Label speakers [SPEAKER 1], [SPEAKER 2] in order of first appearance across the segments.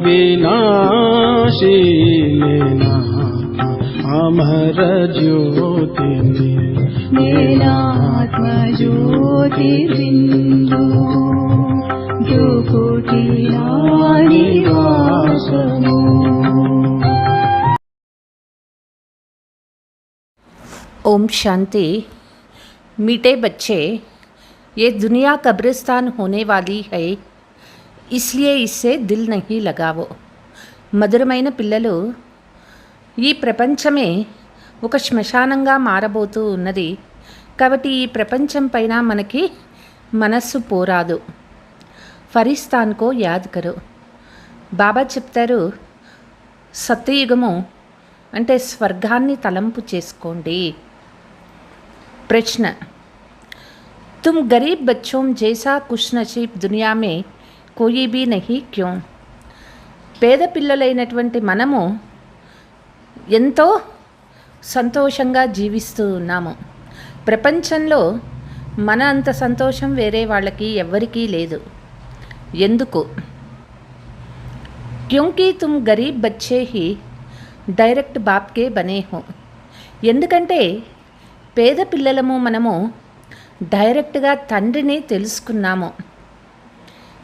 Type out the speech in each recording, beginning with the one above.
[SPEAKER 1] विनाशी नेनात्म अमर ज्योति
[SPEAKER 2] नेनात्म ज्योति बिंदु निवासमो।
[SPEAKER 3] ओम शांति। मीठे बच्चे, ये दुनिया कब्रिस्तान होने वाली है, इसलिए इससे दिल नहीं लगावो। మధురమైన పిల్లలు, ఈ ప్రపంచమే ఒక శ్మశానంగా మారబోతూ ఉన్నది. కాబట్టి ఈ ప్రపంచం పైన మనకి మనస్సు పోరాదు. ఫరిస్తాన్కో యాద్ కరో. బాబా చెప్తారు, సత్యయుగము అంటే స్వర్గాన్ని తలంపు చేసుకోండి. ప్రశ్న, तुम गरीब बच्चों जैसा खुश नसीब दुनिया में कोई भी नहीं क्यों? పేద పిల్లలైనటువంటి మనము ఎంతో సంతోషంగా జీవిస్తూ ఉన్నాము. ప్రపంచంలో మన అంత సంతోషం వేరే వాళ్ళకి ఎవ్వరికీ లేదు. ఎందుకు? క్యోంకి తుమ్ గరీబ్ బచ్చే హీ డైరెక్ట్ బాప్కే బనే హో. ఎందుకంటే పేద పిల్లలము మనము డైరెక్ట్గా తండ్రిని తెలుసుకున్నాము.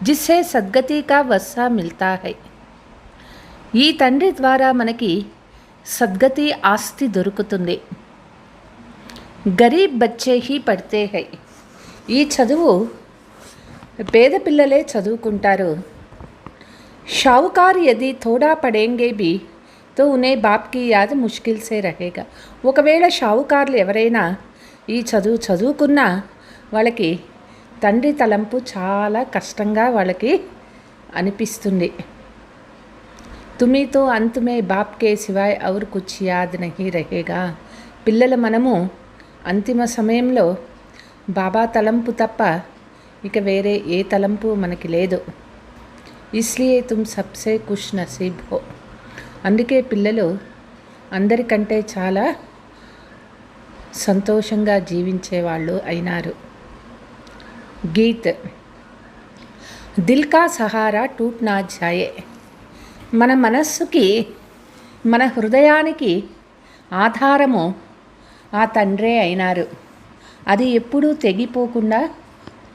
[SPEAKER 3] జిస్సే సద్గతి కా వస్సా మిల్తా హై. ఈ తండ్రి ద్వారా మనకి సద్గతి ఆస్తి దొరుకుతుంది. గరీబ్ బచ్చే హీ పడితే హై. ఈ చదువు పేద పిల్లలే చదువుకుంటారు. షావుకార్ యది థోడా పడేంగే బి తో ఉనే బాప్కి యాద్ ముష్కిల్ సే రహేగా. ఒకవేళ షావుకార్లు ఎవరైనా ఈ చదువు చదువుకున్నా వాళ్ళకి తండ్రి తలంపు చాలా కష్టంగా వాళ్ళకి అనిపిస్తుంది. తుమితో అంతమే బాప్కే సివాయ్ ఔర్ కుచ్ యాద్ నహీ రహేగా. పిల్లల మనము అంతిమ సమయంలో బాబా తలంపు తప్ప ఇక వేరే ఏ తలంపు మనకి లేదు. ఇస్లియే తుమ్ సబ్సే ఖుష్ నసీబ్ హో. అందుకే పిల్లలు అందరికంటే చాలా సంతోషంగా జీవించేవాళ్ళు అయినారు. గీత్. దిల్ కా సహారా టూట్ నా జాయే. మన మనస్సుకి, మన హృదయానికి ఆధారము ఆ తండ్రే అయినారు. అది ఎప్పుడూ తెగిపోకుండా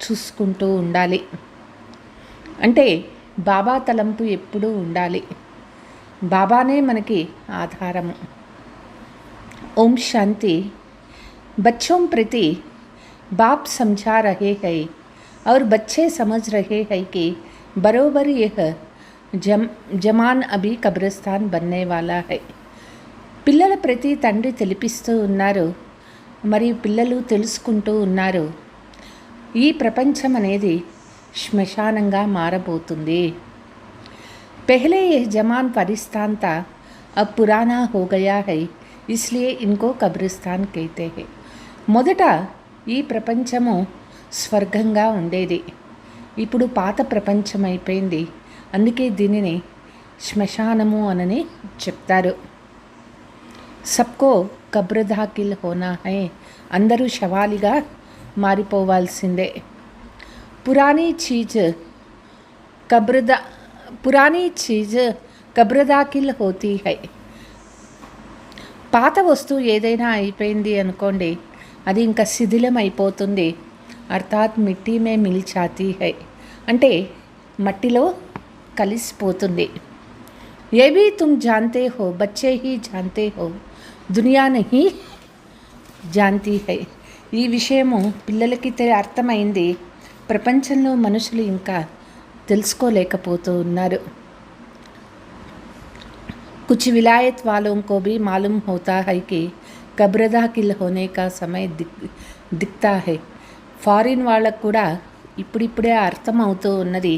[SPEAKER 3] చూసుకుంటూ ఉండాలి. అంటే బాబా తలంపు ఎప్పుడూ ఉండాలి. బాబానే మనకి ఆధారము. ఓం శాంతి. बच्चों प्रति बाप समझा रहे हैं और बच्चे समझ रहे हैं कि बरोबर यह जमान अभी कब्रिस्तान बनने वाला है. పిల్లల ప్రతి తండ్రి తెలిపిస్తూ ఉన్నారు, మరియు పిల్లలు తెలుసుకుంటూ ఉన్నారు, ఈ ప్రపంచం అనేది శ్మశానంగా మారబోతుంది. पहले यह जमान परिस्तान था, अब पुराना हो गया है, इसलिए इनको कब्रिस्तान कहते हैं. మొదట ఈ ప్రపంచము స్వర్గంగా ఉండేది, ఇప్పుడు పాత ప్రపంచం అయిపోయింది, అందుకే దీనిని శ్మశానము అనని చెప్తారు. సబ్కో కబ్ర్ దాఖిల్ హోనా హై. అందరూ శవాలిగా మారిపోవాల్సిందే. పురానీ చీజ్ కబ్ర్ దాఖిల్ హోతీ హై. పాత వస్తువు ఏదైనా అయిపోయింది అనుకోండి, అది ఇంకా శిథిలం అయిపోతుంది. అర్థాత్ మిట్టి మే మిల్ జాతీ హై, అంటే మట్టిలో కలిసిపోతుంది. ఏ భీ తుమ్ జాన్తే హో, బచ్చే హీ జాన్తే హో, దునియా నహీ జాన్తీ హై. ఈ విషయము పిల్లలకి అర్థమైంది, ప్రపంచంలో మనుషులు ఇంకా తెలుసుకోలేకపోతూ ఉన్నారు. कुछ विलायत वालों को भी मालूम होता है कि कब्र दाखिल होने का समय दिखता है. ఫారిన్ వాళ్ళకు కూడా ఇప్పుడిప్పుడే అర్థం అవుతూ ఉన్నది,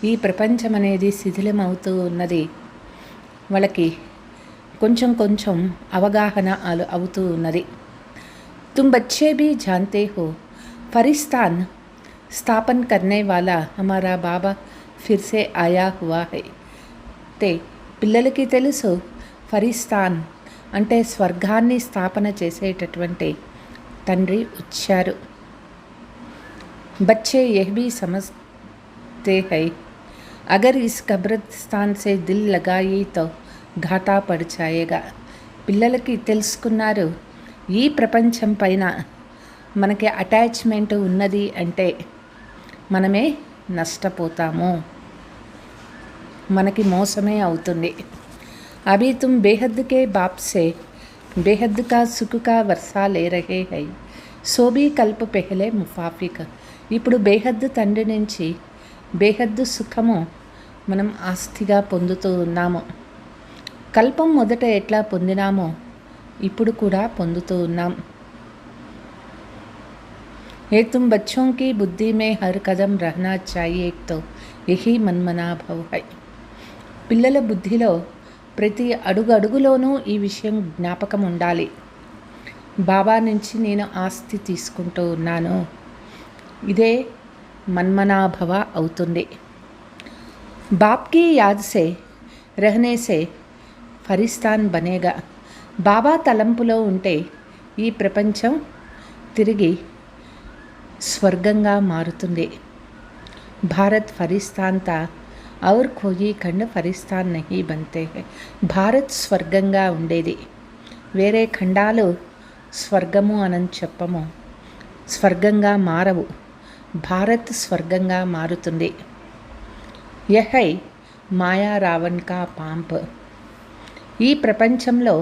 [SPEAKER 3] ఈ ప్రపంచం అనేది శిథిలం అవుతూ ఉన్నది. వాళ్ళకి కొంచెం కొంచెం అవగాహన అవుతూ ఉన్నది. तुम बच्चे भी जानते हो, फरिस्तान स्थापन करने वाला हमारा बाबा फिर से आया हुआ है. ते పిల్లలకి తెలుసు, ఫరిస్తాన్ అంటే స్వర్గాన్ని స్థాపన చేసేటటువంటి తండ్రి వచ్చారు. बच्चे यह भी समझते हैं अगर इस कब्रिस्तान से दिल लगाई तो घाटा పడి जाएगा. పిల్లలకి తెలుసుకున్నారు ఈ ప్రపంచం పైన మనకి అటాచ్మెంట్ ఉన్నది అంటే మనమే నష్టపోతాము, మనకి మోసమే అవుతుంది. अभी तुम बेहद के बाप से बेहद का सुख का वर्षा ले रहे हैं, సో भी కల్ప పెహలే ముఫాఫిక్. ఇప్పుడు బేహద్దు తండ్రి నుంచి బేహద్దు సుఖము మనం ఆస్తిగా పొందుతూ ఉన్నాము. కల్పం మొదట ఎట్లా పొందినామో ఇప్పుడు కూడా పొందుతూ ఉన్నాం. ये तुम बच्चों की बुद्धि में हर कदम रहना चाहिए, तो यही मनमना भव है. పిల్లల బుద్ధిలో ప్రతి అడుగులోనూ ఈ విషయం జ్ఞాపకం ఉండాలి. బాబా నుంచి నేను ఆస్తి తీసుకుంటూ ఉన్నాను, ఇదే మన్మనాభవ అవుతుంది. బాప్కి యాద్ సే రహనే సే ఫరిస్తాన్ బనేగా. బాబా తలంపులో ఉంటే ఈ ప్రపంచం తిరిగి స్వర్గంగా మారుతుంది. భారత్ ఫరిస్తాన్ తా ఔర్ కోయి ఖండ్ ఫరిస్తాన్ నహీ బంతే హై. భారత్ స్వర్గంగా ఉండేది, వేరే ఖండాలు స్వర్గము అని చెప్పము, స్వర్గంగా మారవు. భారత్ స్వర్గంగా మారుతుంది. యహై మాయా రావణ్ కా పాంప్. ఈ ప్రపంచంలో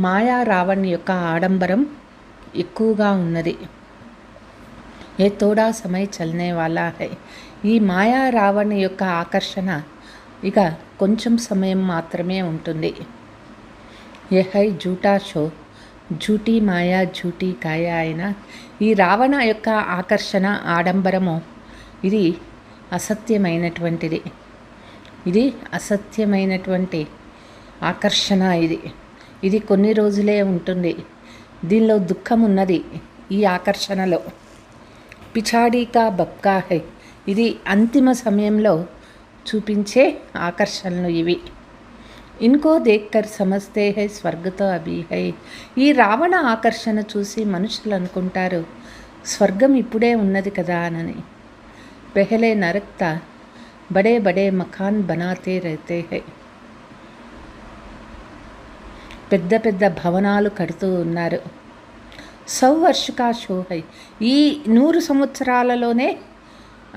[SPEAKER 3] మాయా రావణ్ యొక్క ఆడంబరం ఎక్కువగా ఉన్నది. ఏ తోడా సమయ చల్నే వాలా హై. ఈ మాయా రావణ్ యొక్క ఆకర్షణ ఇక కొంచెం సమయం మాత్రమే ఉంటుంది. యహై జూటా షో జూటీ మాయా జూటీ కాయ అయిన ఈ రావణ యొక్క ఆకర్షణ ఆడంబరము ఇది అసత్యమైనటువంటిది. ఇది అసత్యమైనటువంటి ఆకర్షణ. ఇది కొన్ని రోజులే ఉంటుంది. దీనిలో దుఃఖం ఉన్నది ఈ ఆకర్షణలో. పిచాడీ కా బప్కా హై. ఇది అంతిమ సమయంలో చూపించే ఆకర్షణలు ఇవి. ఇన్కో దేక్కర్ సమస్తే హై స్వర్గతో అభి హై. ఈ రావణ ఆకర్షణ చూసి మనుషులు అనుకుంటారు స్వర్గం ఇప్పుడే ఉన్నది కదా అని. పెహలే నరక్తా బడే బడే మకాన్ బనాతే రహతే హై. పెద్ద పెద్ద భవనాలు కడుతూ ఉన్నారు. 100 వర్ష కా షో హై. ఈ 100 సంవత్సరాలలోనే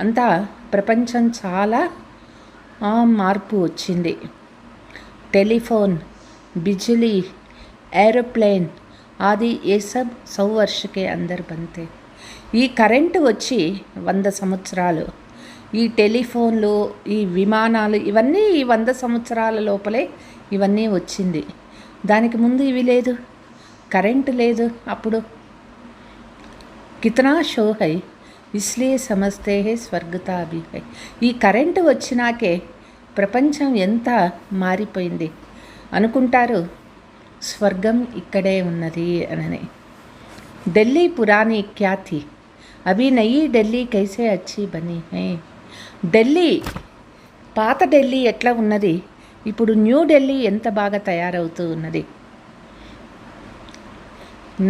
[SPEAKER 3] అంతా ప్రపంచం చాలా మార్పు వచ్చింది. టెలిఫోన్, బిజిలీ, ఏరోప్లేన్ ఆది ఏ సబ్ 100 వర్ష కే అందర్ బంతే. ఈ కరెంటు వచ్చి 100 సంవత్సరాలు, ఈ టెలిఫోన్లు, ఈ విమానాలు ఇవన్నీ ఈ 100 సంవత్సరాల లోపలే ఇవన్నీ వచ్చింది. దానికి ముందు ఇవి లేదు, కరెంటు లేదు. అప్పుడు కితనా షో హై ఇస్లియే సమస్తే హై స్వర్గతా అభి హై. ఈ కరెంటు వచ్చినాకే ప్రపంచం ఎంత మారిపోయింది. అనుకుంటారు స్వర్గం ఇక్కడే ఉన్నది అని. ఢిల్లీ పురాణి క్యా థీ, అభి నయీ ఢిల్లీ కైసే అచ్చి బనీ హై. ఢిల్లీ, పాత ఢిల్లీ ఎట్లా ఉన్నది, ఇప్పుడు న్యూ ఢిల్లీ ఎంత బాగా తయారవుతూ ఉన్నది.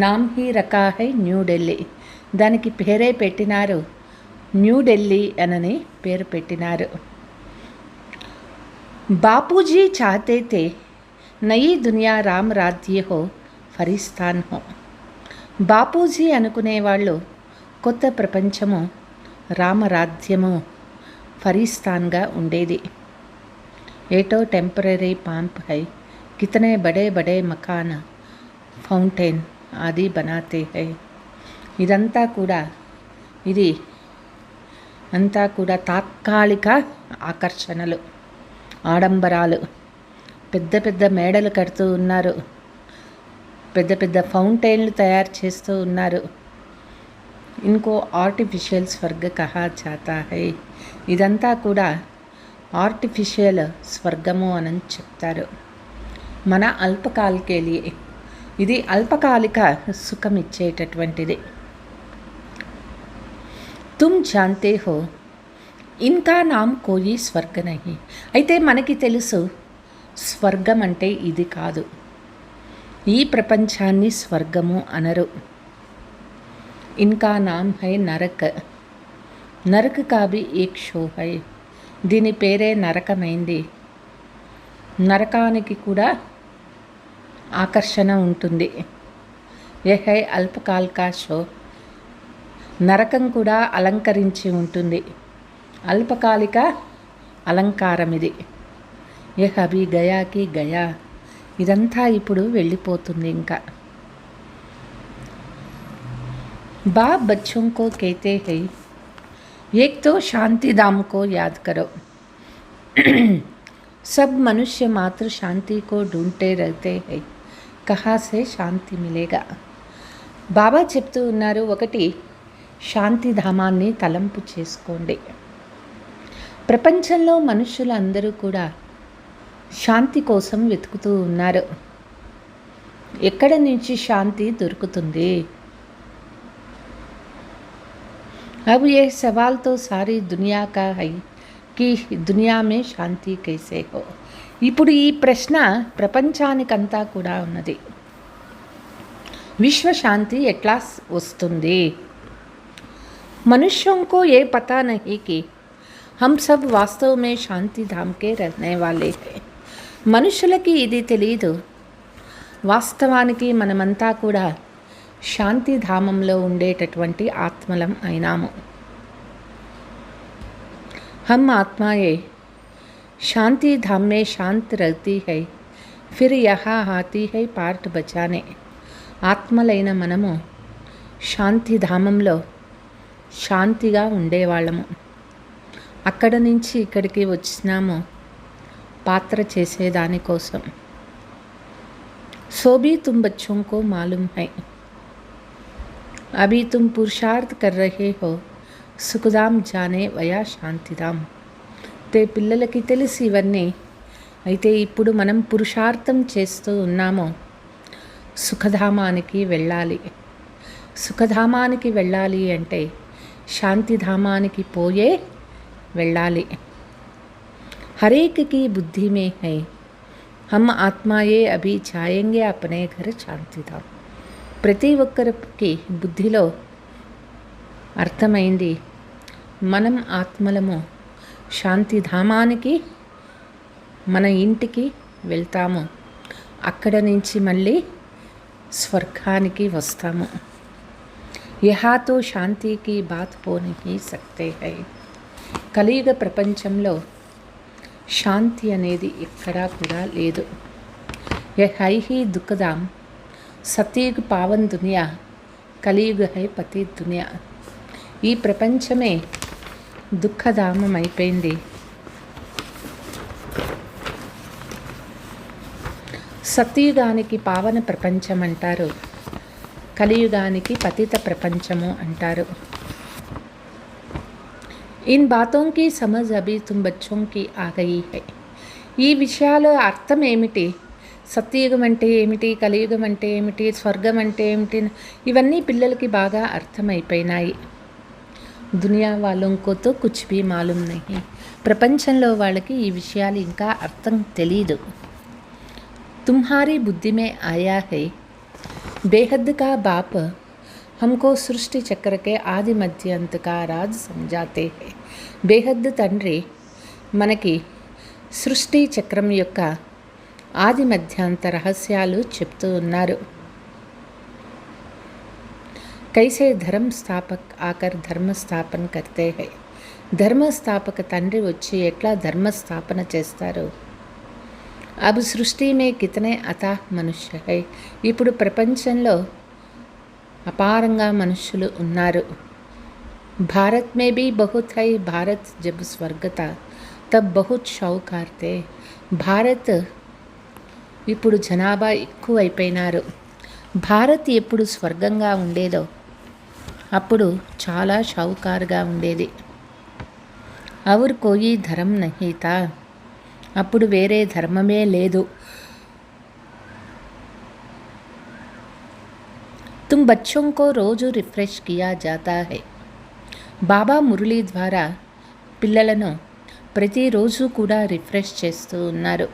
[SPEAKER 3] నామ్ హీ రకా హై న్యూ ఢిల్లీ. దానికి పేరే పెట్టినారు, న్యూ ఢిల్లీ అనని పేరు పెట్టినారు. బాపూజీ చాహతే తే నయీ దునియా రామ్ రాజ్య హో ఫరిస్తాన్ హో. బాపూజీ అనుకునేవాళ్ళు కొత్త ప్రపంచము రామరాజ్యము ఫరిస్తాన్గా ఉండేది. ఏటో టెంపరీ పాంప్ హై, కితనే బడే బడే మకాన్, ఫౌంటైన్ ఆది బనాతే హై. ఇదంతా కూడా తాత్కాలిక ఆకర్షణలు, ఆడంబరాలు. పెద్ద పెద్ద మేడలు కడుతూ ఉన్నారు, పెద్ద పెద్ద ఫౌంటైన్లు తయారు చేస్తూ ఉన్నారు. ఇన్కో ఆర్టిఫిషియల్ స్వర్గ కహా జాతా హై. ఇదంతా కూడా ఆర్టిఫిషియల్ స్వర్గము అని చెప్తారు. మన అల్పకాలికేలియే, ఇది అల్పకాలిక సుఖం ఇచ్చేటటువంటిది. తుమ్ జాన్తే హో ఇన్కా నామ్ కోయి స్వర్గ నహీ. అయితే మనకి తెలుసు స్వర్గం అంటే ఇది కాదు. ఈ ప్రపంచాన్ని స్వర్గము అనరు. ఇన్కా నామ్ హై నరక్. నరక్ కా భీ ఏక్ షో హై. దీని పేరే నరకమైంది. నరకానికి కూడా ఆకర్షణ ఉంటుంది. యహై అల్పకాల్ కా షో. నరకం కూడా అలంకరించి ఉంటుంది. అల్పకాలిక అలంకారం ఇది. యహ్ అభి గయాకి గయా. ఇదంతా ఇప్పుడు వెళ్ళిపోతుంది. ఇంకా बाप बच्चों को कहते हैं, एक तो शांति धाम को याद करो. सब मनुष्य मात्र शांति को ढूंढते रहते हैं. कहाँ से शांति मिलेगा? బాబా చెప్తూ ఉన్నారు, ఒకటి శాంతి ధామాన్ని తలంపు చేసుకోండి. ప్రపంచంలో మనుషులు అందరూ కూడా శాంతి కోసం వెతుకుతూ ఉన్నారు. ఎక్కడ నుంచి శాంతి దొరుకుతుంది? अब ये सवाल तो सारी दुनिया का है कि दुनिया में शांति कैसे हो. ఇప్పుడు ఈ ప్రశ్న ప్రపంచానికంతా కూడా ఉన్నది. విశ్వ శాంతి ఎట్లా వస్తుంది? मनुष्यों को ये पता नहीं कि हम सब वास्तव में शांति धाम के रहने वाले हैं. మనుషులకి ఇది తెలీదు. వాస్తవానికి మనమంతా కూడా శాంతి ధామంలో ఉండేటటువంటి ఆత్మలం అయినాము. हम आत्माएं शांति धाम में शांत रहती है, फिर यहाँ आती है पार्ट बचाने. ఆత్మలైన మనము శాంతి ధామంలో శాంతిగా ఉండేవాళ్ళము. అక్కడ నుంచి ఇక్కడికి వచ్చినాము పాత్ర చేసేదానికోసం. సో भी तुम बच्चों को मालूम है, अभी तुम पुरुषार्थ कर रहे हो సుఖధామ్ జానే వయా శాంతిధామ్. అయితే పిల్లలకి తెలిసి ఇవన్నీ. అయితే ఇప్పుడు మనం పురుషార్థం చేస్తూ ఉన్నాము. సుఖధామానికి వెళ్ళాలి. సుఖధామానికి వెళ్ళాలి అంటే శాంతిధామానికి పోయే వెళ్ళాలి. హరేక్ की बुद्धि में है, हम आत्माएं अभी जाएंगे अपने घर शांतिधाम. ప్రతి ఒక్కరికి బుద్ధిలో అర్థమైంది, మనం ఆత్మలము శాంతిధామానికి మన ఇంటికి వెళ్తాము. అక్కడ నుంచి మళ్ళీ స్వర్గానికి వస్తాము. యహా తో శాంతికి బాత్ హో నహీ సక్తే హై. కలియుగ ప్రపంచంలో శాంతి అనేది ఎక్కడా కూడా లేదు. యహై హీ దుఃఖధామ్. సతయుగ పావన్ దునియా, కలియుగ హై పతి దునియా. ఈ ప్రపంచమే దుఃఖధామం అయిపోయింది. సత్యుగానికి పావన ప్రపంచం అంటారు, కలియుగానికి పతిత ప్రపంచము అంటారు. ఇన్ బాతోं की समझ अभी तुम बच्चों की आ गई है. ఈ విషయాల అర్థం ఏమిటి? సత్యయుగం అంటే ఏమిటి, కలియుగం అంటే ఏమిటి, స్వర్గం అంటే ఏమిటి, ఇవన్నీ పిల్లలకి బాగా అర్థమైపోయినాయి. దునియా వాళ్ళంకో తో కుచ్ భీ మాలూమ్ నహీ. ప్రపంచంలో వాళ్ళకి ఈ విషయాలు ఇంకా అర్థం తెలీదు. తుమ్హారీ బుద్ధి మే ఆయా హై, బేహద్ కా బాప్ हमको సృష్టి చక్ర के ఆది మధ్య అంత కా రాజ్ సమझाते हैं. బేహద్ తండ్రి మనకి సృష్టి చక్రం యొక్క ఆది మధ్యాంత రహస్యాలు చెప్తూ ఉన్నారు. కైసే ధర్మ స్థాపక్ ఆకర్ ధర్మ స్థాపన కర్తే హై. ధర్మస్థాపక తండ్రి వచ్చి ఎట్లా ధర్మస్థాపన చేస్తారు? అబ్ సృష్టి మే కితనే అథాహ్ మనుష్య హై. ఇప్పుడు ప్రపంచంలో అపారంగా మనుషులు ఉన్నారు. భారత్ మే భీ బహుత్ హై. భారత్ జబ్ స్వర్గత తబ్ బహుత్ షౌకార్తే. భారత్ ఇప్పుడు జనాభా ఎక్కువైపోయినారు. భారత్ ఎప్పుడు స్వర్గంగా ఉండేదో అప్పుడు చాలా షౌకారుగా ఉండేది. ఔర్ కోయి ధర్మ నహీ తా. అప్పుడు వేరే ధర్మమే లేదు. तुम बच्चों को रोज़ रिफ्रेश किया जाता है. బాబా మురళి ద్వారా పిల్లలను ప్రతిరోజు కూడా రిఫ్రెష్ చేస్తూ ఉన్నారు.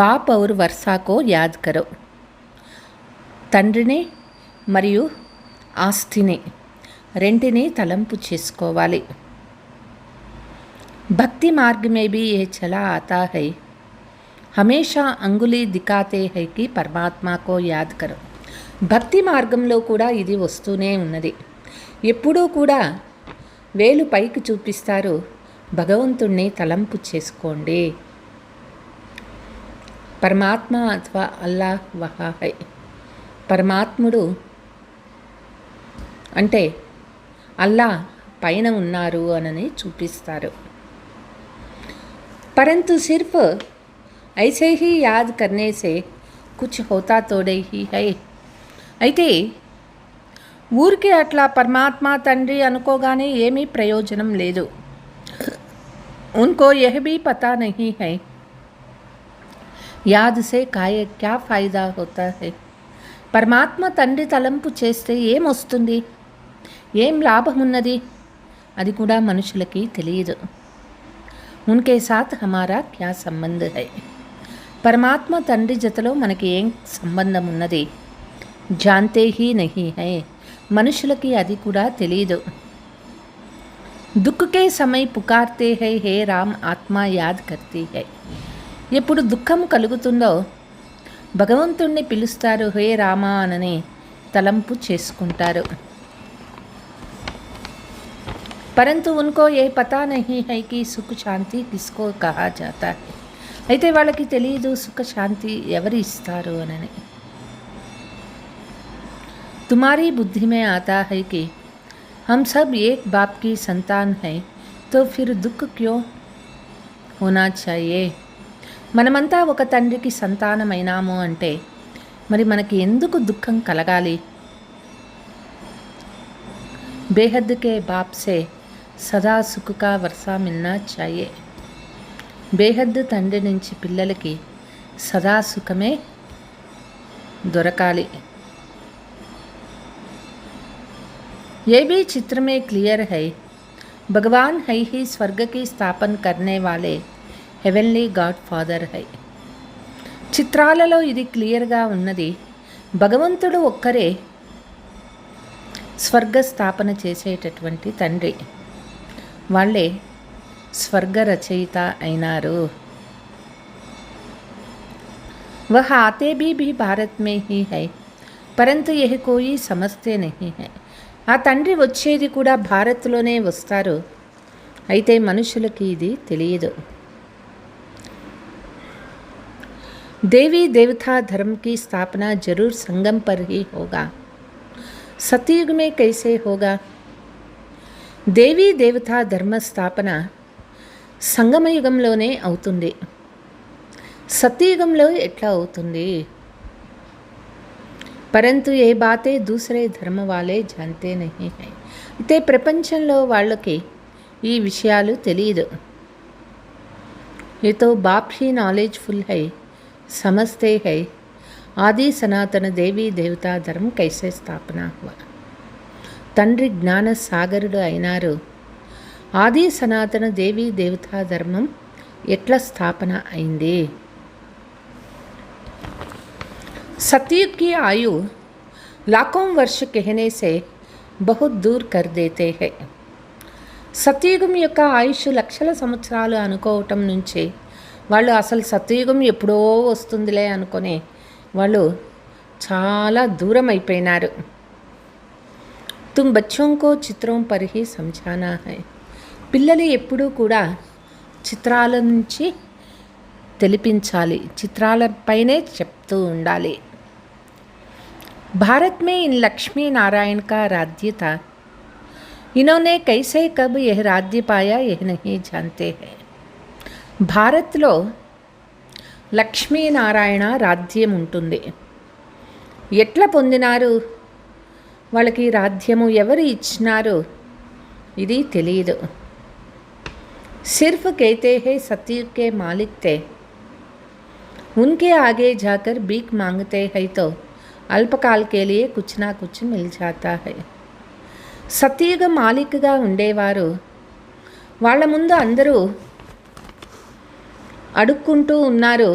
[SPEAKER 3] బాప్ ఔర్ వర్షాకో యాద్ కరో. తండ్రిని మరియు ఆస్తిని రెంటిని తలంపు చేసుకోవాలి. भक्ति मार्ग में भी ये चला आता है, हमेशा अंगुली दिखाते है कि పరమాత్మ को యాద్ కరో. భక్తి మార్గంలో కూడా ఇది వస్తూనే ఉన్నది. ఎప్పుడూ కూడా వేలు పైకి చూపిస్తారు, భగవంతుణ్ణి తలంపు చేసుకోండి. పరమాత్మ అథవా అల్లాహ్ వహా హై, పరమాత్ముడు అంటే అల్లా పైన ఉన్నారు అని చూపిస్తారు. परंतु सिर्फ ऐसे ही याद करने से कुछ होता तोड़े ही है. అయితే ఊరికే అట్లా పరమాత్మ తండ్రి అనుకోగానే ఏమీ ప్రయోజనం లేదు. उनको यह भी पता नहीं है याद से क्या फायदा होता है. పరమాత్మ తండ్రి తలంపు చేస్తే ఏమొస్తుంది, ఏం లాభం ఉన్నది, అది కూడా మనుషులకి తెలియదు. उनके साथ हमारा क्या संबंध है, పరమాత్మ తండ్రి జతలో మనకి ఏం సంబంధం ఉన్నది जानते ही नहीं है, మనుషులకి అది కూడా తెలియదు. दुख के समय पुकारते हैं हे राम आत्मा याद करती है. ఎప్పుడు దుఃఖం కలుగుతుందో భగవంతుణ్ణి పిలుస్తారు, హే రామా అని తలంపు చేసుకుంటారు. परंतु उनको ये पता नहीं है कि सुख शांति किसको कहा जाता है. అయితే వాళ్ళకి తెలియదు సుఖ శాంతి ఎవరు ఇస్తారు అని. तुम्हारी बुद्धि में आता है कि हम सब एक बाप की संतान हैं, तो फिर दुख क्यों होना चाहिए. మనమంతా ఒక తండ్రికి సంతానమైనాము అంటే మరి మనకి ఎందుకు దుఃఖం కలగాలి. बेहद के बाप से సదా సుఖ కా వర్షా మిల్నా చాయే. బేహద్ తండ్రి నుంచి పిల్లలకి సదా సుఖమే దొరకాలి. ये भी चित्र में क्लियर है, भगवान है ही स्वर्ग की स्थापन करने वाले हेवెన్లీ గాడ్ ఫాదర్ है. చిత్రాలలో ఇది క్లియర్గా ఉన్నది, భగవంతుడు ఒక్కరే స్వర్గ స్థాపన చేసేటటువంటి తండ్రి, వాళ్ళే స్వర్గ రచయిత అయినారు. वह आते भी भारत में ही है, परंतु यह कोई समझते नहीं है. ఆ తండ్రి వచ్చేది కూడా భారత్లోనే వస్తారు, అయితే మనుషులకి ఇది తెలియదు. देवी देवता धर्म की स्थापना जरूर संगम पर ही होगा. सतयुग में कैसे होगा. దేవీ దేవతా ధర్మ స్థాపన సంగమయుగంలోనే అవుతుంది, సత్యయుగంలో ఎట్లా అవుతుంది. परंतु ये बातें दूसरे धर्म वाले जानते नहीं हैं. అయితే ప్రపంచంలో వాళ్ళకి ఈ విషయాలు తెలియదు. ये तो बाप ही नॉलेजफुल है, समझते हैं आदि सनातन देवी देवता धर्म कैसे स्थापना हुआ. తండ్రి జ్ఞాన సాగరుడు అయినారు, ఆది సనాతన దేవీ దేవతా ధర్మం ఎట్లా స్థాపన అయింది. सतयुग की आयु लाखों वर्ष कहने से बहुत दूर कर देते हैं. సత్యయుగం యొక్క ఆయుష్ లక్షల సంవత్సరాలు అనుకోవటం నుంచి వాళ్ళు అసలు సత్యయుగం ఎప్పుడో వస్తుందిలే అనుకునే వాళ్ళు చాలా దూరం అయిపోయినారు. तुम बच्चों को चित्रों पर ही समझाना है. పిల్లలు ఎప్పుడూ కూడా చిత్రాల నుంచి తెలిపించాలి, చిత్రాలపైనే చెప్తూ ఉండాలి. भारत में इन लक्ष्मी नारायण का राज्य था, इन्होंने कैसे कब यह राज्य पाया यह नहीं जानते हैं. భారత్లో లక్ష్మీనారాయణ రాజ్యం ఉంటుంది, ఎట్లా పొందినారు, వాళ్ళకి రాజ్యము ఎవరు ఇచ్చినారు ఇది తెలియదు. सिर्फ कहते हैं सतयुग के मालिक थे, उनके आगे जाकर भीख मांगते हैं तो अल्पकाल के लिए कुछ ना कुछ मिल जाता है. సత్యయుగ మాలిక్గా ఉండేవారు, వాళ్ళ ముందు అందరూ అడుక్కుంటూ ఉన్నారు,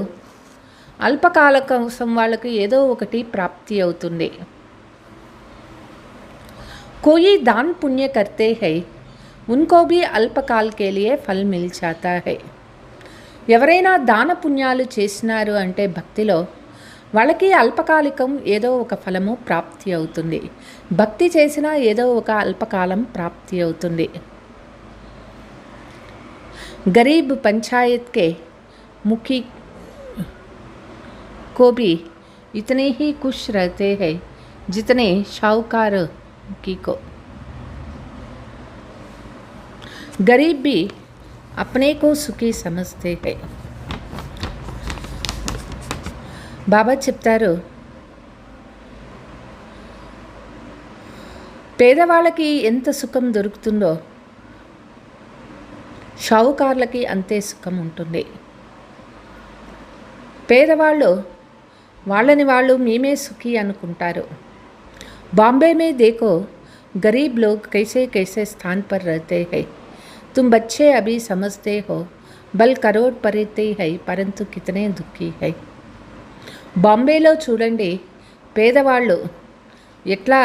[SPEAKER 3] అల్పకాల కోసం వాళ్ళకు ఏదో ఒకటి ప్రాప్తి అవుతుంది. कोई दान पुण्य करते हैं उनको भी अल्पकाल के लिए फल मिल जाता है. ఎవరైనా దాన పుణ్యాలు చేసినారు అంటే భక్తిలో వాళ్ళకి అల్పకాలికం ఏదో ఒక ఫలము ప్రాప్తి అవుతుంది. భక్తి చేసినా ఏదో ఒక అల్పకాలం ప్రాప్తి అవుతుంది. గరీబ్ పంచాయత్ के मुखी को भी इतने ही खुश रहते हैं जितने शाहूकार की को. गरीब भी अपने को सुखी समझते हैं. బాబా చెప్తారు, పేదవాళ్ళకి ఎంత సుఖం దొరుకుతుందో షావుకార్లకి అంతే సుఖం ఉంటుంది. పేదవాళ్ళు వాళ్ళని వాళ్ళు మేమే సుఖీ అనుకుంటారు. బాంబే में देखो गरीब लोग कैसे कैसे स्थान पर रहते हैं. तुम बच्चे अभी समझते हो बल करोड़पति है परंतु कितने दुखी है. బాంబేలో చూడండి, పేదవాళ్ళు ఎట్లా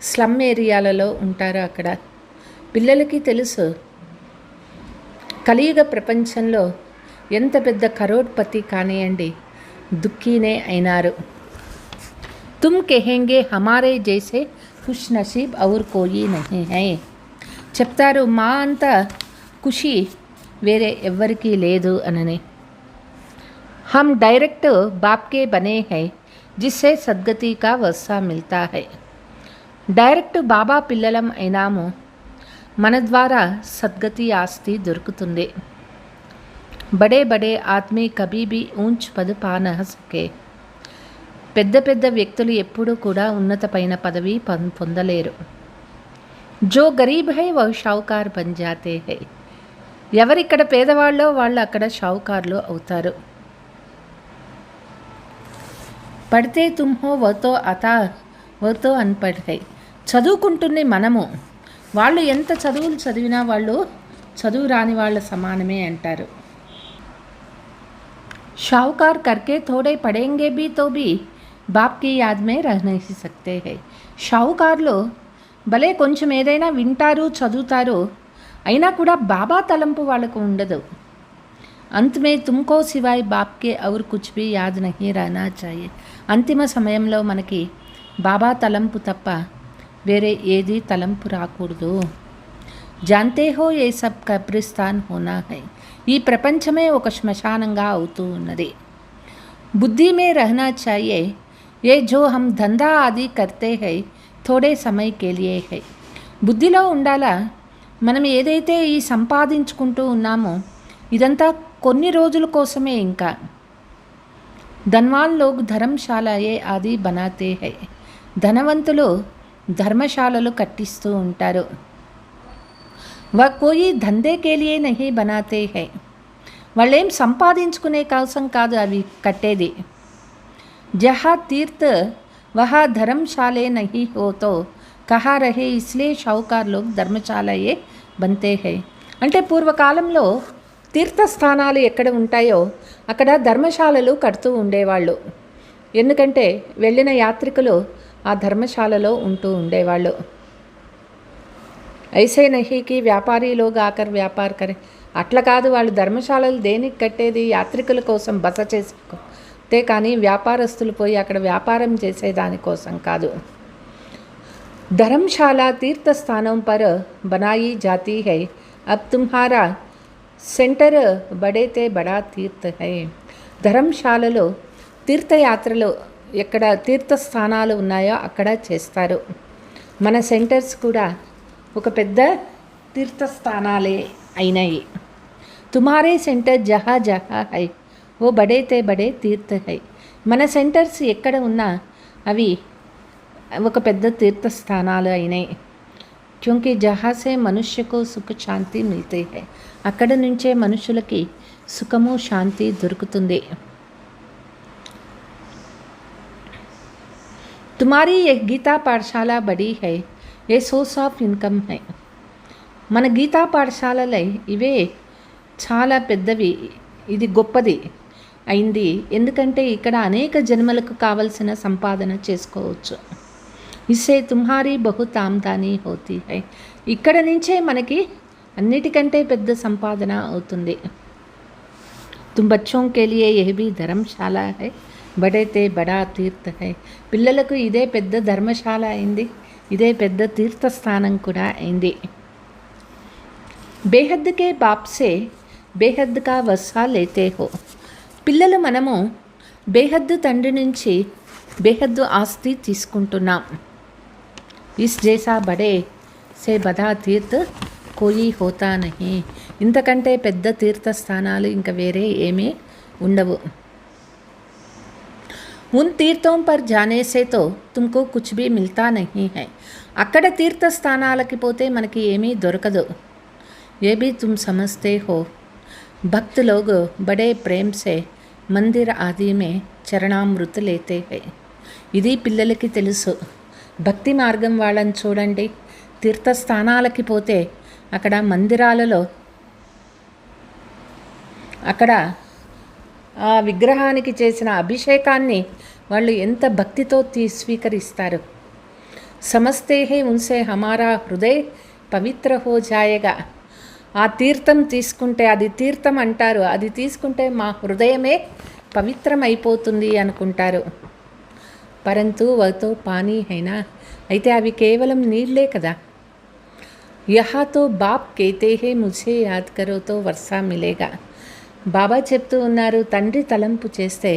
[SPEAKER 3] స్లమ్ ఏరియాలలో ఉంటారో అక్కడ పిల్లలకి తెలుసు కలియుగ ప్రపంచంలో ఎంత పెద్ద కరోడ్పతి కానివ్వండి దుఃఖీనే అయినారు. తుమ్ కహెంగే హమారే జైసే ఖుష్ నసీబ్ ఔర్ కోయి నహీ హై. చెప్తారు, మా అంత ఖుషి వేరే ఎవ్వరికీ లేదు అనని. हम डायरेक्ट बाप के बने हैं जिससे सद्गति का वसा मिलता है. డైరెక్ట్ బాబా పిల్లలం అయినాము, మన ద్వారా సద్గతి ఆస్తి దొరుకుతుంది. బడే బడే ఆద్మీ కభీ భీ ఊంచ్ పద్ పా నహ సకే. పెద్ద పెద్ద వ్యక్తులు ఎప్పుడూ కూడా ఉన్నతమైన పదవి పొందలేరు. జో గరీబ్ హై వహ్ షావుకార్ బన్ జాతే హై. ఎవరిక్కడ పేదవాళ్ళో వాళ్ళు అక్కడ షావుకార్లు అవుతారు. పడితే తుమ్ హో వతో అతా వతో అన్పఢ్ హై. చదువుకుంటుంది మనము, వాళ్ళు ఎంత చదువులు చదివినా వాళ్ళు చదువు రాని వాళ్ళ సమానమే అంటారు. షావుకార్ కర్కే థోడే పడేంగే బీ తో బీ బాప్ కి యాద్ మే రహ్ నహీ సక్తే హై. షావుకార్లు భలే కొంచెం ఏదైనా వింటారు చదువుతారు, అయినా కూడా బాబా తలంపు వాళ్ళకు ఉండదు. अंत में तुमको सिवाय बाप के और कुछ भी याद नहीं रहना चाहिए. అంతిమ సమయంలో మనకి బాబా తలంపు తప్ప వేరే ఏది తలంపు రాకూడదు. జాంతే హో ఏ సబ్ కబ్రిస్తాన్ హోనా హై. ఈ ప్రపంచమే ఒక శ్మశానంగా అవుతూ ఉన్నది. బుద్ధి మే రహనా చాహియే ఏ జో హమ్ ధందా ఆది కర్తే హై థోడే సమయ కే లియే హై. బుద్ధిలో ఉండాలా, మనం ఏదైతే ఈ సంపాదించుకుంటూ ఉన్నామో ఇదంతా కొన్ని రోజుల కోసమే. ఇంకా ధన్వాన్ లోగ్ ధర్మశాలయే ఆది బనాతే హై. ధనవంతులు ధర్మశాలలు కట్టిస్తూ ఉంటారు. వా కోయి ధందే కే లియే నహీ బనాతే హై. వాళ్ళేం సంపాదించుకునే కోసం కాదు అవి కట్టేది. జహా తీర్థ్ వహా ధర్మశాలే నహీ హో తో కహా రహే ఇస్లే షావుకార్ లోగ్ ధర్మశాలయే బంతే హై. అంటే పూర్వకాలంలో తీర్థస్థానాలు ఎక్కడ ఉంటాయో అక్కడ ధర్మశాలలు కడుతూ ఉండేవాళ్ళు. ఎందుకంటే వెళ్ళిన యాత్రికులు ఆ ధర్మశాలలో ఉంటూ ఉండేవాళ్ళు. ఐసే నహీకి వ్యాపారీ లోగ్ ఆకర్ వ్యాపార్ కరే. అట్లా కాదు, వాళ్ళు ధర్మశాలలు దేనికి కట్టేది యాత్రికుల కోసం బస చేసుకోతే కానీ వ్యాపారస్తులు పోయి అక్కడ వ్యాపారం చేసేదానికోసం కాదు. धर्मशाला तीर्थ स्थानों पर बनाई जाती है. अब तुम्हारा సెంటర్ బడైతే బడా తీర్థ హై. ధర్మశాలలో తీర్థయాత్రలు ఎక్కడ తీర్థస్థానాలు ఉన్నాయో అక్కడ చేస్తారు. మన సెంటర్స్ కూడా ఒక పెద్ద తీర్థస్థానాలే అయినాయి. తుమారే సెంటర్ జహా జహా హై ఓ బడైతే బడే తీర్థ హై. మన సెంటర్స్ ఎక్కడ ఉన్నా అవి ఒక పెద్ద తీర్థస్థానాలు అయినాయి. क्योंकि जहाँ से मनुष्य को सुख शांति मिलते हैं. అక్కడ నుంచే మనుషులకి సుఖము శాంతి దొరుకుతుంది. तुम्हारी ये गीता पाठशाला बड़ी है, ये सोर्स ఆఫ్ ఇన్కమ్ है. మన గీతా పాఠశాలలై ఇవే చాలా పెద్దవి, ఇది గొప్పది అయింది. ఎందుకంటే ఇక్కడ అనేక జన్మలకు కావలసిన సంపాదన చేసుకోవచ్చు. ఇస్సే తుమ్హారీ బహుత్ ఆమ్దానీ హోతీ హై. ఇక్కడ నుంచే మనకి అన్నిటికంటే పెద్ద సంపాదన అవుతుంది. तुम बच्चों के लिए यह भी धर्मशाला है, బడైతే బడా తీర్థ హై. పిల్లలకు ఇదే పెద్ద ధర్మశాల అయింది, ఇదే పెద్ద తీర్థస్థానం కూడా అయింది. బేహద్ కే బాప్ సే బేహద్ కా వసా లేతే హో. పిల్లలు మనము బేహద్దు తండ్రి నుంచి బేహద్దు ఆస్తి తీసుకుంటున్నాం. ఇస్ జైసా బడే సే బడా తీర్థ్ కోయి హోతా నహీ. ఇంతకంటే పెద్ద తీర్థస్థానాలు ఇంకా వేరే ఏమీ ఉండవు. ఉన్ తీర్థం పర్ జానే సే తో తుమ్కో కుచ్ భీ మిల్తా నహీ హై. అక్కడ తీర్థస్థానాలకి పోతే మనకి ఏమీ దొరకదు. ఏ భీ తుమ్ సమజ్తే హో. భక్త్ లోగ్ బడే ప్రేమ్ సే మందిర్ ఆది మే చరణామృత్ లేతే హై. ఇది పిల్లలకి తెలుసు. భక్తి మార్గం వాళ్ళని చూడండి, తీర్థస్థానాలకి పోతే అక్కడ మందిరాలలో అక్కడ ఆ విగ్రహానికి చేసిన అభిషేకాన్ని వాళ్ళు ఎంత భక్తితో స్వీకరిస్తారు. సమస్తే హే ఉన్సే హమారా హృదయ్ పవిత్ర హో జాయేగా. ఆ తీర్థం తీసుకుంటే, అది తీర్థం అంటారు, అది తీసుకుంటే మా హృదయమే పవిత్రమైపోతుంది అనుకుంటారు. పరంతు వతో పానీ హైనా, అయితే అవి కేవలం నీళ్ళే కదా. యహా తో బాప్ కేతే హే ముझे యాద్ కరో తో వర్షా మిలేగా. బాబా చెప్తూ ఉన్నారు, తండ్రి తలంపు చేస్తే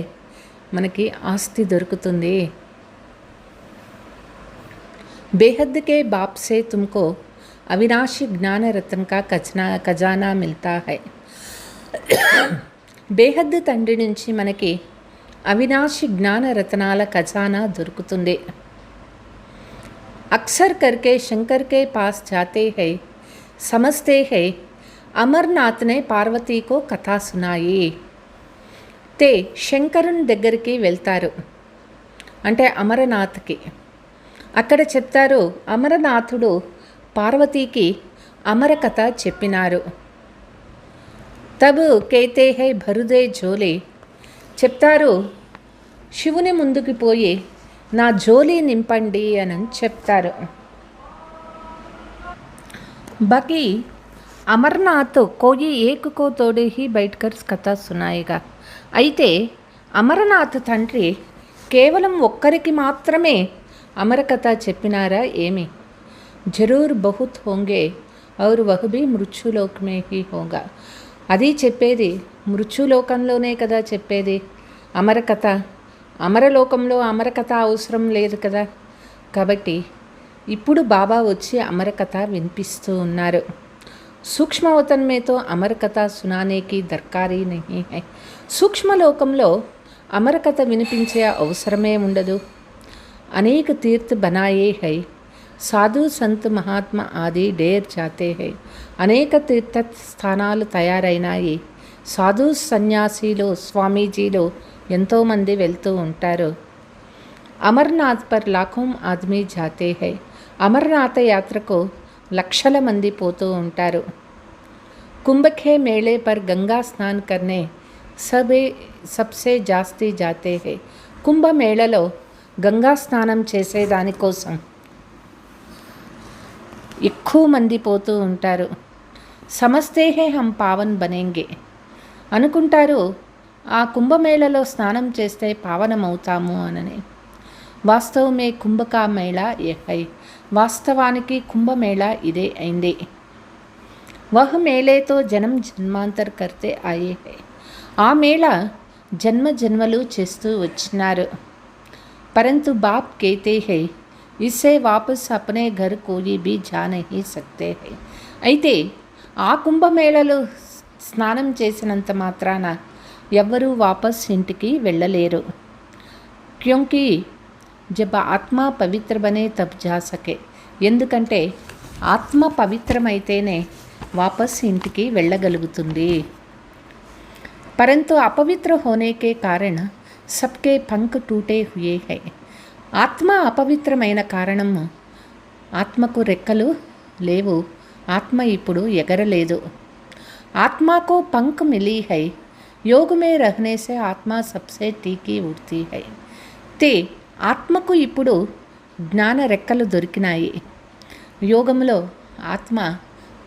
[SPEAKER 3] మనకి ఆస్తి దొరుకుతుంది. బేహద్ కే బాప్ సే తుమ్కో అవినాశి జ్ఞానరత్న కా ఖజానా మిల్తా హై. బేహద్ తండ్రి నుంచి మనకి అవినాశి జ్ఞానరత్నాల ఖజానా దొరుకుతుంది. అక్సర్ కర్కే శంకర్ కే పాస్ జాతే హై, సమజ్తే హై అమర్నాథ్ నే పార్వతీకో కథా సునాయి. తే శంకరుని దగ్గరికి వెళ్తారు, అంటే అమరనాథ్కి. అక్కడ చెప్తారు, అమరనాథుడు పార్వతీకి అమర కథ చెప్పినారు. తబ్ కేతే హై భరుదే జోలి. చెప్తారు, శివుని ముందుకు పోయి నా జోలి నింపండి అని చెప్తారు. బాకీ అమర్నాథ్ కోయి ఏకకో తోడే హీ బయటకర్ కథ సునాయిగా. అయితే అమరనాథ్ తండ్రి కేవలం ఒక్కరికి మాత్రమే అమరకథ చెప్పినారా ఏమి? జరూర్ బహుత్ హోంగే ఔర్ వహ్ భీ మృత్యులోక్ మే హీ హోగా. అది చెప్పేది మృత్యులోకంలోనే కదా చెప్పేది అమరకథ. అమరలోకంలో అమరకథ అవసరం లేదు కదా. కాబట్టి ఇప్పుడు బాబా వచ్చి అమరకథ వినిపిస్తూ ఉన్నారు. సూక్ష్మవతన్ మే తో అమరకథ సునానేకి దర్కారీ నహీ హై. సూక్ష్మలోకంలో అమరకథ వినిపించే అవసరమే ఉండదు. అనేక తీర్థ బనాయే హై, సాధు సంత్ మహాత్మ ఆది డేర్ జాతే హై. అనేక తీర్థ స్థానాలు తయారైనాయి. సాధు సన్యాసీలు స్వామీజీలు ఎంతోమంది వెళ్తూ ఉంటారు. అమర్నాథ్ పర్ లాఖోं ఆద్మీ జాతే హై. అమర్నాథ యాత్రకు లక్షల మంది పోతూ ఉంటారు. కుంభకే మేళే పర్ గంగా స్నాన్ కర్నే సబ్సే జాస్తి జాతే హై. కుంభమేళలో గంగా స్నానం చేసేదానికోసం ఎక్కువ మంది పోతూ ఉంటారు. సమస్తే హే హమ్ పావన్ బనేంగే అనుకుంటారు. ఆ కుంభమేళలో స్నానం చేస్తే పావనమవుతాము అనని. వాస్తవమే కుంభకా మేళా ఏ హై. వాస్తవానికి కుంభమేళా ఇదే అయింది. వహ్ మేళేతో జనం జన్మాంతర్ కర్తే ఆయే హై. ఆ మేళ జన్మ జన్మలు చేస్తూ వచ్చినారు. పరంతు బాప్ కేతే హై ఇస్సే వాపస్ అప్నే ఘర్ కోయి భీ జా నహీ సక్తే హై. అయితే ఆ కుంభమేళలో స్నానం చేసినంత మాత్రాన ఎవ్వరూ వాపస్ ఇంటికి వెళ్ళలేరు. క్యోంకి జబ్ ఆత్మ పవిత్ర బనే తబ్ జా సకే. ఎందుకంటే ఆత్మ పవిత్రమైతేనే వాపస్ ఇంటికి వెళ్ళగలుగుతుంది. పరంతు అపవిత్ర హోనే కే కారణ సబ్కే పంక్ టూటే హుయే హై. ఆత్మ అపవిత్రమైన కారణము ఆత్మకు రెక్కలు లేవు. ఆత్మ ఇప్పుడు ఎగరలేదు. ఆత్మకు పంక్ మిలీ హై. योग में रहने से ఆత్మ సబ్సే టీకి ఉడ్తీ హై. తే ఆత్మకు ఇప్పుడు జ్ఞాన రెక్కలు దొరికినాయి. యోగంలో ఆత్మ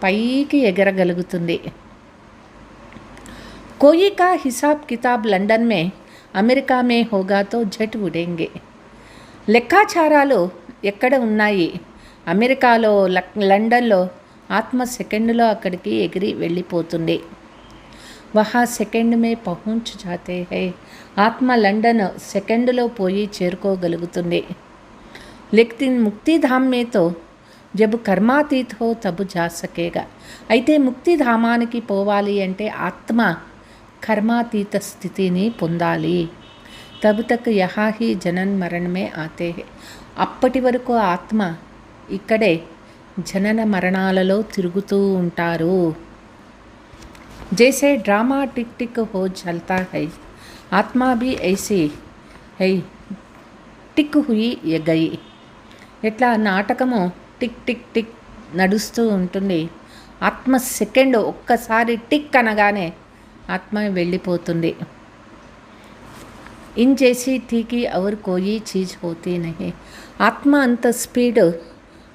[SPEAKER 3] పైకి ఎగరగలుగుతుంది. कोई का हिसाब किताब లండన్ మే అమెరికా మే హోగా తో జట్ ఉడేంగే. లెక్కాచారాలు ఎక్కడ ఉన్నాయి? అమెరికాలో, లండన్లో. ఆత్మ సెకండ్లో అక్కడికి ఎగిరి వెళ్ళిపోతుంది. వహా సెకండ్ మే పహుంచ్ జాతే హై. ఆత్మ లండన్ సెకండ్లో పోయి చేరుకోగలుగుతుంది. లేకిన్ ముక్తిధామ్ మే తో జబ్ కర్మాతీత్ హో తబ్ జా సకేగా. అయితే ముక్తిధామానికి పోవాలి అంటే ఆత్మ కర్మాతీత స్థితిని పొందాలి. తబ్ తక్ యహా హీ జనన్ మరణ్ మే ఆతే హై. అప్పటి వరకు ఆత్మ ఇక్కడే జనన మరణాలలో తిరుగుతూ ఉంటారు. జైసే డ్రామా టిక్ టిక్ హో చల్తా హై, ఆత్మా భీ ఐసీ హై టిక్ హుయి గయి. ఎట్లా నాటకము టిక్ టిక్ టిక్ నడుస్తూ ఉంటుంది. ఆత్మ సెకండ్ ఒక్కసారి టిక్ అనగానే ఆత్మ వెళ్ళిపోతుంది. ఇన్ జైసీ థీకి ఔర్ కోయి చీజ్ హోతీ నహీ. ఆత్మ అంత స్పీడ్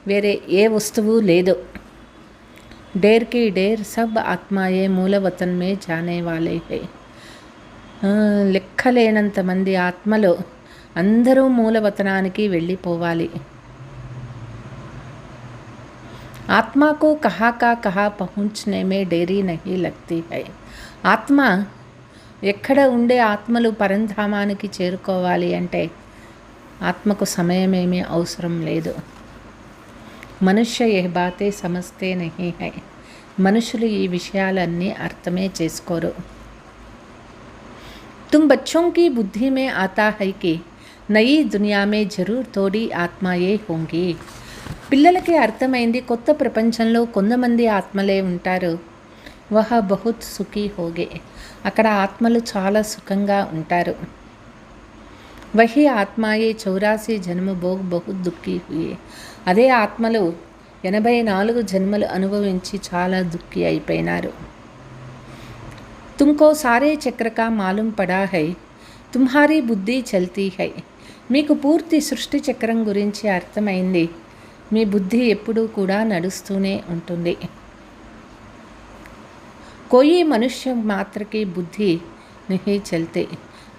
[SPEAKER 3] వేరే ఏ వస్తువు లేదు. డేర్ కి డేర్ సబ్ ఆత్మాయే మూలవతన్ మే జానే వాలే హై. లెక్కలేనంత మంది ఆత్మలు అందరూ మూలవతనానికి వెళ్ళిపోవాలి. आत्मा को कहाँ का कहाँ पहुँचने में देरी नहीं लगती है. ఆత్మ ఎక్కడ ఉండే ఆత్మలు పరంధామానికి చేరుకోవాలి అంటే ఆత్మకు సమయమేమీ అవసరం లేదు. మనుష్య ఏ బాతే సమస్తే నహీ హై. మనుషులు ఈ విషయాలన్నీ అర్థమే చేసుకోరు. तुम बच्चों की बुद्धि में आता है कि नई दुनिया में जरूर थोड़ी आत्माएं होंगी. పిల్లలకి అర్థమైంది కొత్త ప్రపంచంలో కొంతమంది ఆత్మలే ఉంటారు. వహ బహుత్ సుఖీ హోగే. అక్కడ ఆత్మలు చాలా సుఖంగా ఉంటారు. వహి ఆత్మాయే 84 జన్మ భోగ్ బహుత్ దుఃఖీ హుయే. అదే ఆత్మలు 84 జన్మలు అనుభవించి చాలా దుఃఖీ అయిపోయినారు. తుమ్కో సారే చక్ర కా మాలూమ్ పడా హై, తుమ్హారీ బుద్ధి చల్తీ హై. మీకు పూర్తి సృష్టి చక్రం గురించి అర్థమైంది. మీ బుద్ధి ఎప్పుడూ కూడా నడుస్తూనే ఉంటుంది. కోయి మనుష్య మాత్రకి బుద్ధి నహీ చల్తే.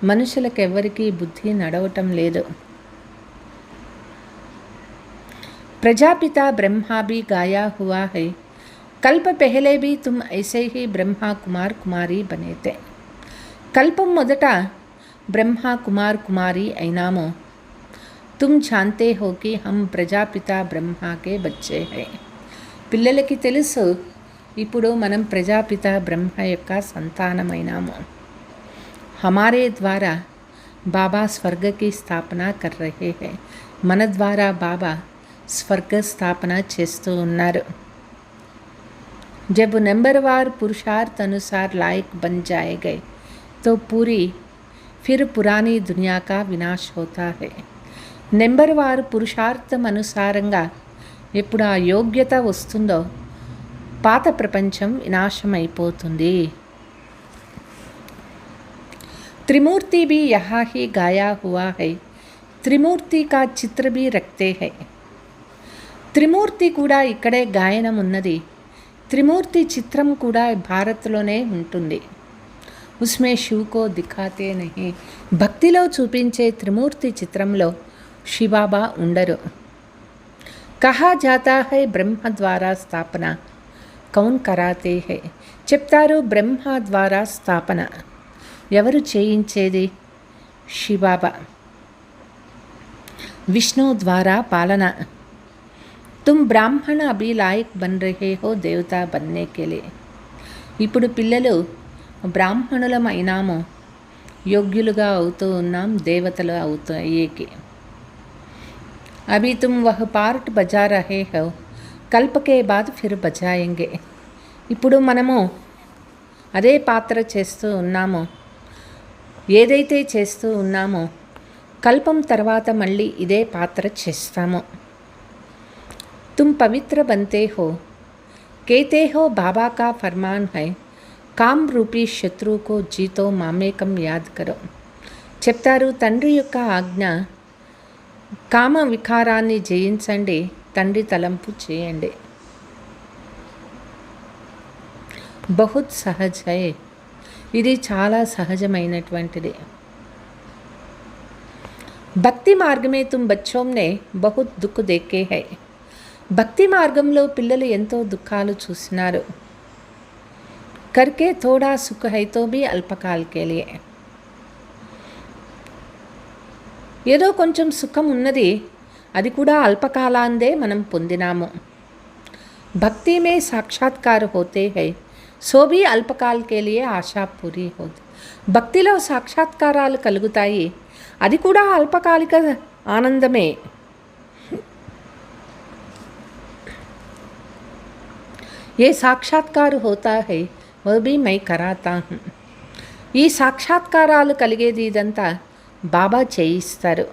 [SPEAKER 3] మనుషులకెవ్వరికీ బుద్ధి నడవటం లేదు. ప్రజాపిత బ్రహ్మా భీ గాయా హువా హై, కల్ప పెహలే భీ తుమ్ ఐసే హీ బ్రహ్మా కుమార్ కుమారీ బనేతే. కల్పం మొదట బ్రహ్మా కుమార్ కుమారి అయినాము. तुम जानते हो कि हम ప్రజాపిత బ్రహ్మా కే బచ్చే హై. పిల్లలకి తెలుసు ఇప్పుడు మనం ప్రజాపిత బ్రహ్మ యొక్క సంతానమైనాము. హమారే ద్వారా బాబా స్వర్గ కి స్థాపన కర్ రహే హై. మన ద్వారా బాబా స్వర్గ స్థాపన చేస్తూ ఉన్నారు. जब नंबरवार पुरुषार्थ अनुसार लायक बन जाएंगे तो पूरी फिर पुरानी दुनिया का विनाश होता है. నెంబర్ వారు పురుషార్థం అనుసారంగా ఎప్పుడు ఆ యోగ్యత వస్తుందో పాత ప్రపంచం వినాశమైపోతుంది. త్రిమూర్తి भी यहाँ ही गाया हुआ है. త్రిమూర్తి का చిత్ర भी रखते हैं. త్రిమూర్తి కూడా ఇక్కడే గాయనం ఉన్నది. త్రిమూర్తి చిత్రం కూడా భారత్లోనే ఉంటుంది. ఉస్మే శివ్ కో దిఖాతే నహీ. భక్తిలో చూపించే త్రిమూర్తి చిత్రంలో శివబాబా ఉండరు. కహా జాతా హై బ్రహ్మ ద్వారా స్థాపన కౌన్ కరాతే హై. చెప్తారు బ్రహ్మ ద్వారా స్థాపన ఎవరు చేయించేది? శివబాబా. విష్ణు ద్వారా పాలన. తుమ్ బ్రాహ్మణ అభి లాయక్ బన్ రహే హో దేవతా బన్నే కే లియే. ఇప్పుడు పిల్లలు బ్రాహ్మణులమైనాము, యోగ్యులుగా అవుతూ ఉన్నాం దేవతలు అవుతాయేకి. अभी तुम वह पार्ट बजा रहे हो, कल्प के बाद फिर बजाएंगे. ఇప్పుడు మనము అదే పాత్ర చేస్తూ ఉన్నాము. ఏదైతే చేస్తూ ఉన్నామో కల్పం తర్వాత మళ్ళీ ఇదే పాత్ర చేస్తాము. तुम पवित्र बनते हो, कहते हो बाबा का फरमान है, काम रूपी शत्रु को जीतो मामेकम याद करो. చెప్తారు తండ్రి యొక్క ఆజ్ఞ, కామ వికారాన్ని జయించండి, తండ్రి తలంపు చేయండి. बहुत सहज है. ఇది చాలా సహజమైనటువంటిది. భక్తి మార్గ में तुम बच्चों ने बहुत दुख देखे हैं. భక్తి మార్గంలో పిల్లలు ఎంతో దుఃఖాలు చూసినారు. करके थोड़ा सुख है तो भी अल्पकाल के लिए. ఏదో కొంచెం సుఖం ఉన్నది, అది కూడా అల్పకాలాందే మనం పొందినాము. భక్తి में साक्षात्कार होते हैं సో भी అల్పకాల్ के लिए ఆశా పూరి होती. భక్తిలో సాక్షాత్కారాలు కలుగుతాయి, అది కూడా అల్పకాలిక ఆనందమే. ఏ సాక్షాత్కార్ होता है वो भी मैं कराता हूँ. ఈ సాక్షాత్కారాలు కలిగేది ఇదంతా బాబా చేయిస్తారు.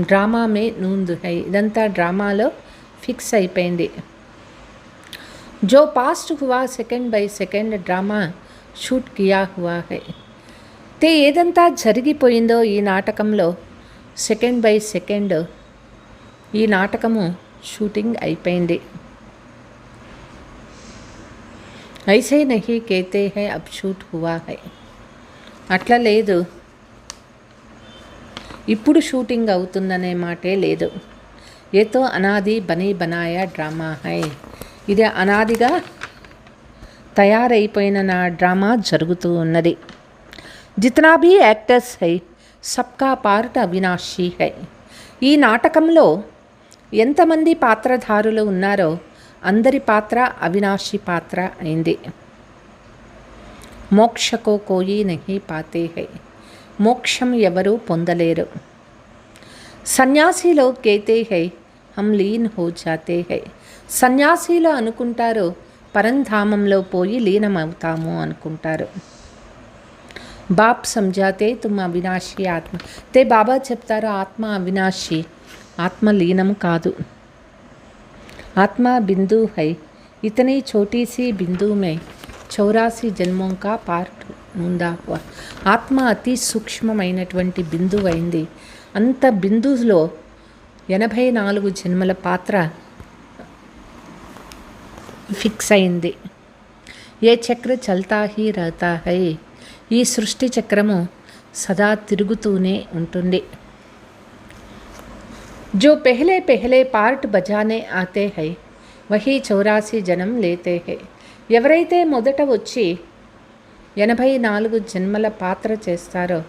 [SPEAKER 3] డ్రామా మే నూందు హై, ఇదంతా డ్రామాలో ఫిక్స్ అయిపోయింది. जो पास्ट हुआ second by second drama shoot కియా హువా హై. తే ఏదంతా జరిగిపోయిందో ఈ నాటకంలో సెకండ్ బై సెకండ్ ఈ నాటకము షూటింగ్ అయిపోయింది. ఐసే నహీ కేతే హై అబ్ షూట్ హువా హై, అట్లా లేదు, ఇప్పుడు షూటింగ్ అవుతుందనే మాటే లేదు. ఏతో అనాది బనీ బనాయా డ్రామా హై, ఇది అనాదిగా తయారైపోయిన నా డ్రామా జరుగుతూ ఉన్నది. జితనా భీ యాక్టర్స్ హై సబ్కా పార్ట్ అవినాశీ హై. ఈ నాటకంలో ఎంతమంది పాత్రధారులు ఉన్నారో అందరి పాత్ర అవినాశి పాత్ర అయింది. మోక్షకో కోయి నహీ పాతే హై, మోక్షం ఎవరూ పొందలేరు. సన్యాసి లోగ్ కేతే హై హమ్ లీన్ హో జాతే హై. సన్యాసిలో అనుకుంటారు పరంధామంలో పోయి లీనమవుతాము అనుకుంటారు. బాప్ సమझाते तुम అవినాశి ఆత్మ. తే బాబా చెప్తారు ఆత్మ అవినాశి, ఆత్మ లీనం కాదు. ఆత్మ బిందు హై, ఇతని छोटी सी बिंदु में 84 జన్మों का పార్ట్ ఉందా హువా. ఆత్మ అతి సూక్ష్మమైనటువంటి బిందువు అయింది. అంత బిందువులో 84 జన్మల పాత్ర ఫిక్స్ అయింది. ఏ చక్ర చల్తా హీ రహతా హై, ఈ సృష్టి చక్రము సదా తిరుగుతూనే ఉంటుంది. जो पहले पहले पार्ट बजाने आते हैं वही 84 जन्म लेते हैं. ఎవరైతే మొదట వచ్చి 84 జన్మల పాత్ర చేస్తారో,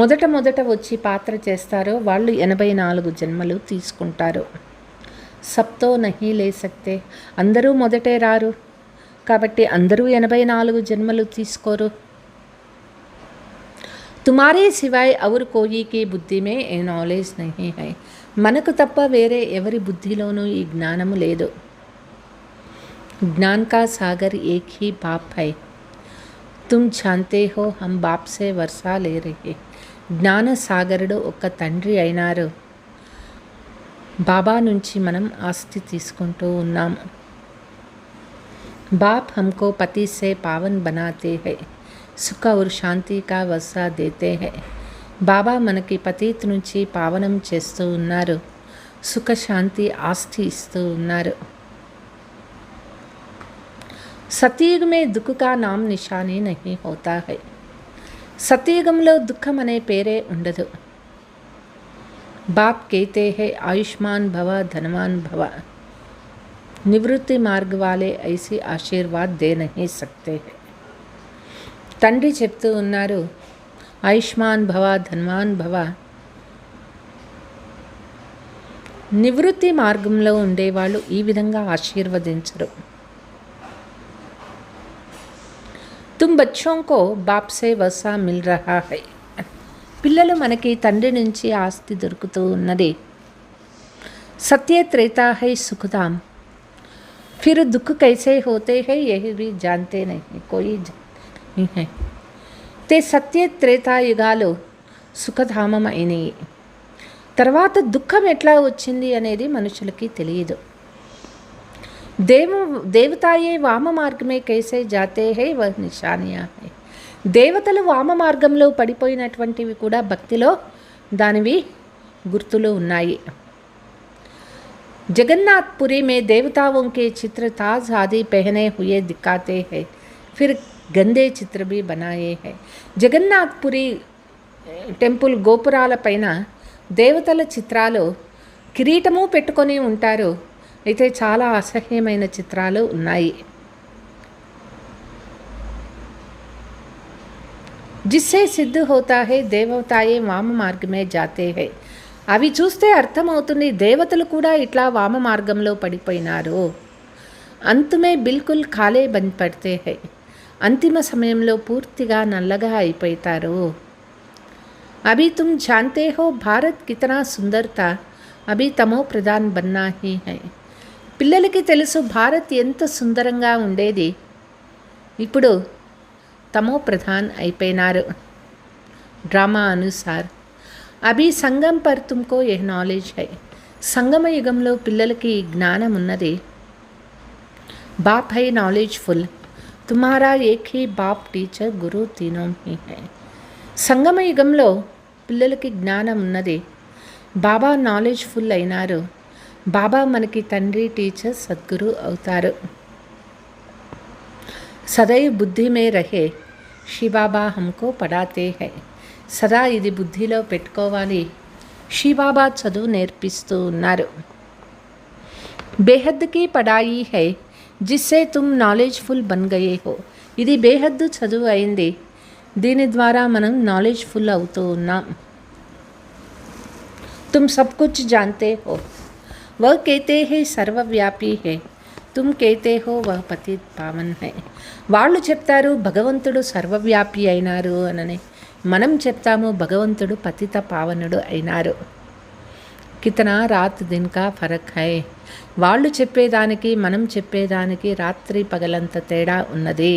[SPEAKER 3] మొదట వచ్చి పాత్ర చేస్తారో వాళ్ళు 84 జన్మలు తీసుకుంటారు. సబ్తో నహీ లే సక్తే, అందరూ మొదటే రారు కాబట్టి అందరూ 84 జన్మలు తీసుకోరు. తుమారే సివాయ్ ఔర్ కోయికి బుద్ధి మే ఏ నాలెడ్జ్ నహీ హై, మనకు తప్ప వేరే ఎవరి బుద్ధిలోనూ ఈ జ్ఞానము లేదు. జ్ఞాన్ కా సాగర్ ఏక్ హీ బాప్ హై, తుమ్ జాన్తే హో హమ్ బాప్ సే వర్షా లే రహే. జ్ఞాన సాగరుడు ఒక తండ్రి అయినారు, బాబా నుంచి మనం ఆస్తి తీసుకుంటూ ఉన్నాము. బాప్ హమ్కో పతి సే పావన్ బనాతే హై, సుఖ ఔర్ శాంతి కా వర్షా దేతే హై. బాబా మనకి పతీత్ నుంచి పావనం చేస్తూ ఉన్నారు, సుఖ శాంతి ఆస్తి ఇస్తూ ఉన్నారు. సతయుగ్ మే దుఃఖ కా నామ్ నిషానీ నహీ హోతా హై, సతయుగంలో దుఃఖం అనే పేరే ఉండదు. बाप कहते हैं आयुष्मान भव धनवान भव, निवृत्ति मार्ग वाले ऐसी आशीर्वाद दे नहीं सकते हैं. తండ్రి చెప్తూ ఉన్నారు ఆయుష్మాన్ భవ ధన్వాన్ భవ, నివృత్తి మార్గంలో ఉండేవాళ్ళు ఈ విధంగా ఆశీర్వదించరు. तुम बच्चों को बाप से वसा मिल रहा है, పిల్లలు మనకి తండ్రి నుంచి ఆస్తి దొరుకుతూ ఉన్నది. సత్య త్రేతా హై సుఖధామ్, ఫిర్ దుఃఖ కైసే హోతే హై యహీ భీ జాన్తే నహీ కోయి नहीं है. తే సత్య త్రేతాయుగాలు సుఖధామం అయినాయి. తర్వాత దుఃఖం ఎట్లా వచ్చింది అనేది మనుషులకి తెలియదు. దేవతాయే వామ మార్గమే కైసే జాతే హై వహ్ నిషానియా హై, దేవతలు వామ మార్గంలో పడిపోయినటువంటివి కూడా భక్తిలో దానివి గుర్తులు ఉన్నాయి. जगन्नाथपुरी में देवताओं के चित्र ताज आदि पहने हुए दिखाते हैं, फिर गंदे चित्र भी बनाए हैं. జగన్నాథ్పురి టెంపుల్ గోపురాల పైన దేవతల చిత్రాలు కిరీటము పెట్టుకొని ఉంటారు. అయితే చాలా అసహ్యమైన చిత్రాలు ఉన్నాయి. जिससे सिद्ध होता है देवताएं वाम मार्ग में जाते हैं. అవి చూస్తే అర్థమవుతుంది దేవతలు కూడా ఇట్లా వామ మార్గంలో పడిపోయినారు. అంతమే బిల్కుల్ కాలే బంద్ పడితే హై, అంతిమ సమయంలో పూర్తిగా నల్లగా అయిపోతారు. అభి తుమ్ జాన్తే హో భారత్ కితనా సుందర్తా, అభి తమో ప్రధాన్ బన్నా హీ హై. పిల్లలకి తెలుసు భారత్ ఎంత సుందరంగా ఉండేది, ఇప్పుడు తమో ప్రధాన్ అయిపోయినారు. డ్రామా అనుసార్ అభి సంగం పర్ తుమ్కో యహ్ నాలెడ్జ్ హై. సంగమ యుగంలో పిల్లలకి జ్ఞానం ఉన్నది. బాప్ హై నాలెడ్జ్ఫుల్, తుమ్హారా ఏక్ హీ బాప్ టీచర్ గురు తీనో హీ హై. సంగమ యుగంలో పిల్లలకి జ్ఞానం ఉన్నది. బాబా నాలెడ్జ్ఫుల్ అయినారు. బాబా మనకి తండ్రి, టీచర్, సద్గురు అవుతారు. సదైవ్ బుద్ధి మే రహే శివబాబా హమ్కో పడాతే హై. సదా ఇది బుద్ధిలో పెట్టుకోవాలి. శివబాబా చదువు నేర్పిస్తూ ఉన్నారు. బేహద్ కి పడాయి హై జిస్సే తుమ్ నాలెడ్జ్ఫుల్ బన్ గయే హో. ఇది బేహద్దు చదువు అయింది, దీని ద్వారా మనం నాలెడ్జ్ఫుల్ అవుతూ ఉన్నాం. తుమ్ సబ్ కుచ్ జాన్తే హో, వహ్ కేతే హై సర్వవ్యాపీ హై, తుమ్ కేతే హో వహ్ పతిత్ పావన్ హై. వాళ్ళు చెప్తారు భగవంతుడు సర్వవ్యాపి అయినారు అనని, మనం చెప్తాము భగవంతుడు పతిత పావనుడు అయినారు. కితనా రాత్ దిన్ కా ఫరక్ హై. వాళ్ళు చెప్పేదానికి మనం చెప్పేదానికి రాత్రి పగలంత తేడా ఉన్నది.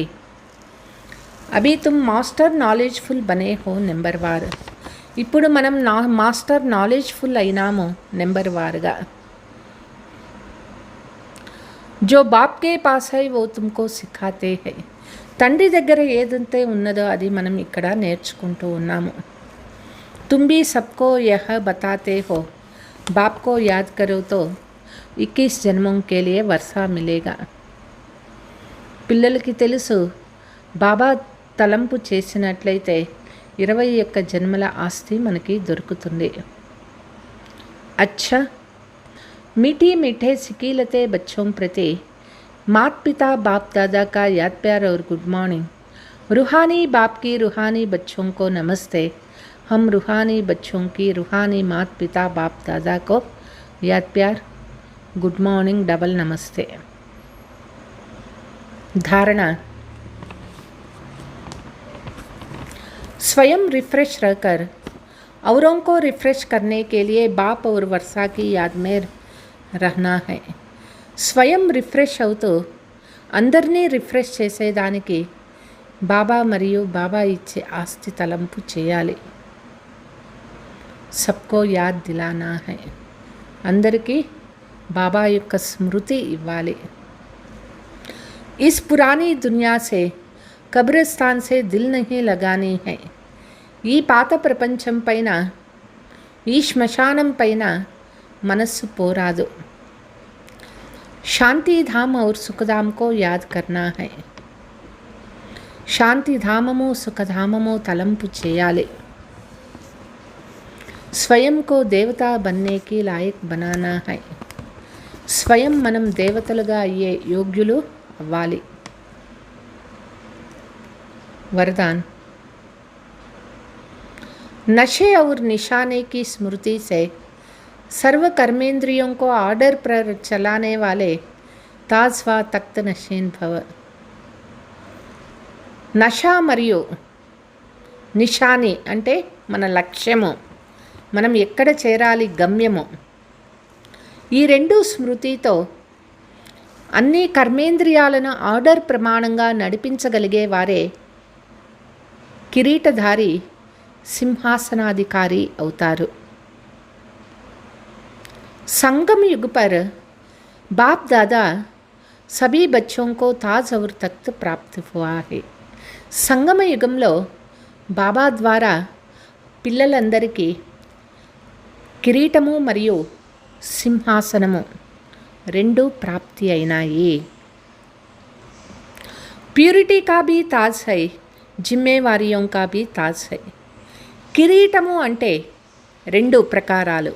[SPEAKER 3] అభి తుమ్ మాస్టర్ నాలెడ్జ్ఫుల్ బనే హో నెంబర్ వార్. ఇప్పుడు మనం మాస్టర్ నాలెడ్జ్ఫుల్ అయినాము నెంబర్ వార్గా. జో బాప్ కే పాస్ హై వో తుమ్కో సిఖాతే హై. తండ్రి దగ్గర ఏదంతే ఉన్నదో అది మనం ఇక్కడ నేర్చుకుంటూ ఉన్నాము. తుమ్ భీ సబ్కో యహ బతాతే హో, బాప్ కో యాద్ కరో తో 21 జన్మం కే లియే వర్షా మిలేగా. పిల్లలకి తెలుసు బాబా తలంపు చేసినట్లయితే 21 జన్మల ఆస్తి మనకి దొరుకుతుంది. అచ్చా मीठी मीठे सिकीलते बच्चों प्रति माता पिता बाप दादा का याद प्यार और गुड मॉर्निंग. रूहानी बाप की रूहानी बच्चों को नमस्ते. हम रूहानी बच्चों की रूहानी माता पिता बाप दादा को याद प्यार गुड मॉर्निंग डबल नमस्ते. धारणा स्वयं रिफ्रेश रहकर औरों को रिफ्रेश करने के लिए बाप और वर्षा की याद में रहना है. స్వయం రిఫ్రెష్ అవుతూ అందరినీ రిఫ్రెష్ చేసేదానికి బాబా మరియు బాబా ఇచ్చే ఆస్తి తలంపు చేయాలి. సబ్కో యాద్ దిలానా హై. అందరికీ బాబా యొక్క స్మృతి ఇవ్వాలి. Is Purani Duniya say కబ్రిస్తాన్ say Dil Nahi లగానీ high. ఈ పాత ప్రపంచం పైన, ఈ శ్మశానం పైన మనస్సు పోరాదు. శాంతిధామ్ ఔర్ సుఖధామ్ కో యాద్ కర్నా హై. శాంతిధామము సుఖధామము తలంపు చేయాలి. స్వయం కో దేవతా బన్నేకి లాయక్ బనానా హై. స్వయం మనం దేవతలుగా అయ్యే యోగ్యులు అవ్వాలి. वरदान नशे और निशाने की स्मृति से सर्व कर्मेंद्रियों को आर्डर पर चलाने वाले ताज व तख्त नशीन भव. నష మరియు నిషాని అంటే మన లక్ష్యము, మనం ఎక్కడ చేరాలి, గమ్యము. ఈ రెండు స్మృతితో అన్ని కర్మేంద్రియాలను ఆర్డర్ ప్రమాణంగా నడిపించగలిగే వారే కిరీటధారి, సింహాసనాధికారి అవుతారు. संगम युग पर बाप दादा सभी बच्चों को ताज और तख्त प्राप्त हुआ है. సంగమ యుగంలో బాబా ద్వారా పిల్లలందరికీ కిరీటము మరియు సింహాసనము రెండు ప్రాప్తి అయినాయి. ప్యూరిటీ కా భీ తాజ్ హై, జిమ్మేవారియోం కా భీ తాజ్ హై. కిరీటము అంటే రెండు ప్రకారాలు.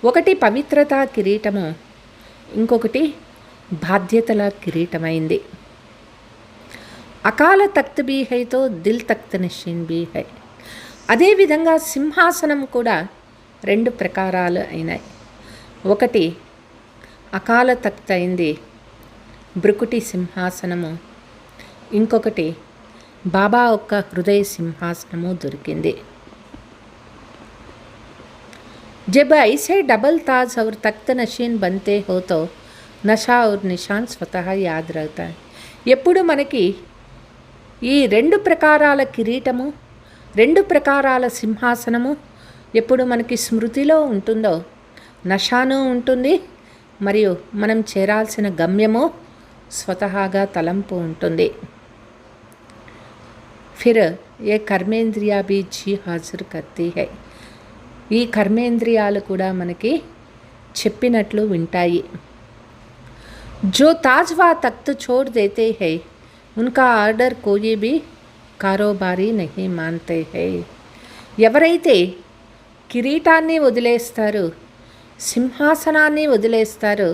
[SPEAKER 3] ఒకటి పవిత్రత కిరీటము, ఇంకొకటి బాధ్యతల కిరీటమైంది. అకాల తఖ్త్ భీ హై తో దిల్ తఖ్త్ నిషీన్ భీ హై. అదేవిధంగా సింహాసనం కూడా రెండు ప్రకారాలు అయినాయి. ఒకటి అకాల తఖ్త్ అయింది, బ్రుకుటి సింహాసనము. ఇంకొకటి బాబా యొక్క హృదయ సింహాసనము దొరికింది. जब ऐसे डबल ताज और तख्त नशीन बनते हो तो नशा और निशान स्वतः याद रहता है. ఎప్పుడు మనకి ఈ రెండు ప్రకారాల కిరీటము, రెండు ప్రకారాల సింహాసనము ఎప్పుడు మనకి స్మృతిలో ఉంటుందో నషాను ఉంటుంది, మరియు మనం చేరాల్సిన గమ్యము స్వతహాగా తలంపు ఉంటుంది. ఫిర్ ఏ కర్మేంద్రియా భీ జీ హాజరు కర్తీ హై. ఈ కర్మేంద్రియాలు కూడా మనకి చెప్పినట్లు వింటాయి. జో తాజ్ వా తఖ్త్ చోడ్ దేతే హై ఉన్కా ఆర్డర్ కోయి భీ కారోబారీ నహీ మాన్తే హై. ఎవరైతే కిరీటాన్ని వదిలేస్తారు, సింహాసనాన్ని వదిలేస్తారు,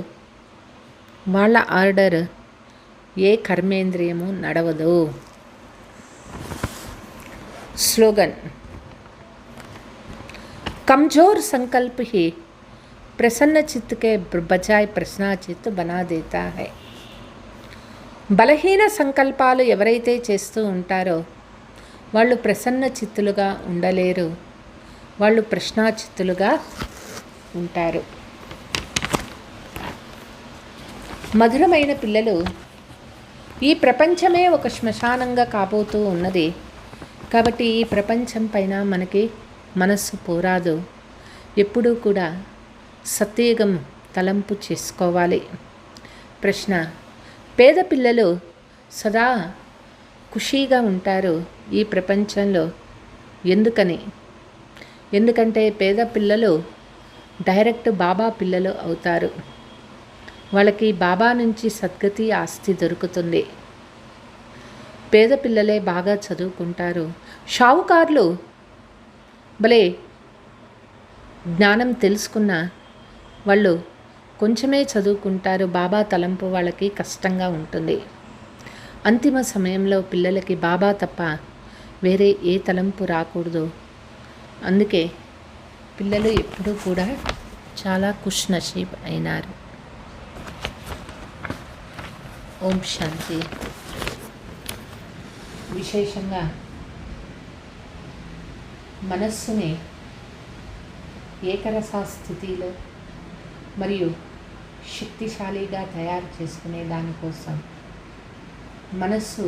[SPEAKER 3] వాళ్ళ ఆర్డర్ ఏ కర్మేంద్రియము నడవదు. స్లోగన్. कमज़ोर संकल्प ही प्रसन्न चित्त के बजाय प्रश्नाचित्त बना देता है. బలహీన సంకల్పాలు ఎవరైతే చేస్తూ ఉంటారో వాళ్ళు ప్రసన్న చిత్తులుగా ఉండలేరు, వాళ్ళు ప్రశ్నాచిత్తులుగా ఉంటారు. మధురమైన పిల్లలు, ఈ ప్రపంచమే ఒక శ్మశానంగా కాబోతూ ఉన్నది. కాబట్టి ఈ ప్రపంచం పైన మనకి మనస్సు పోరాదు. ఎప్పుడూ కూడా సత్యయుగం తలంపు చేసుకోవాలి. ప్రశ్న. పేద పిల్లలు సదా ఖుషీగా ఉంటారు ఈ ప్రపంచంలో. ఎందుకని? ఎందుకంటే పేద పిల్లలు డైరెక్ట్ బాబా పిల్లలు అవుతారు. వాళ్ళకి బాబా నుంచి సద్గతి ఆస్తి దొరుకుతుంది. పేద పిల్లలే బాగా చదువుకుంటారు. షావుకారులు భలే జ్ఞానం తెలుసుకున్న వాళ్ళు కొంచెమే చదువుకుంటారు. బాబా తలంపు వాళ్ళకి కష్టంగా ఉంటుంది. అంతిమ సమయంలో పిల్లలకి బాబా తప్ప వేరే ఏ తలంపు రాకూడదు. అందుకే పిల్లలు ఎప్పుడూ కూడా చాలా ఖుష్ నసీబ్ అయినారు. ఓం శాంతి. విశేషంగా మనస్సుని ఏకరసా స్థితిలో మరియు శక్తిశాలిగా తయారు చేసుకునే దానికోసం మనస్సు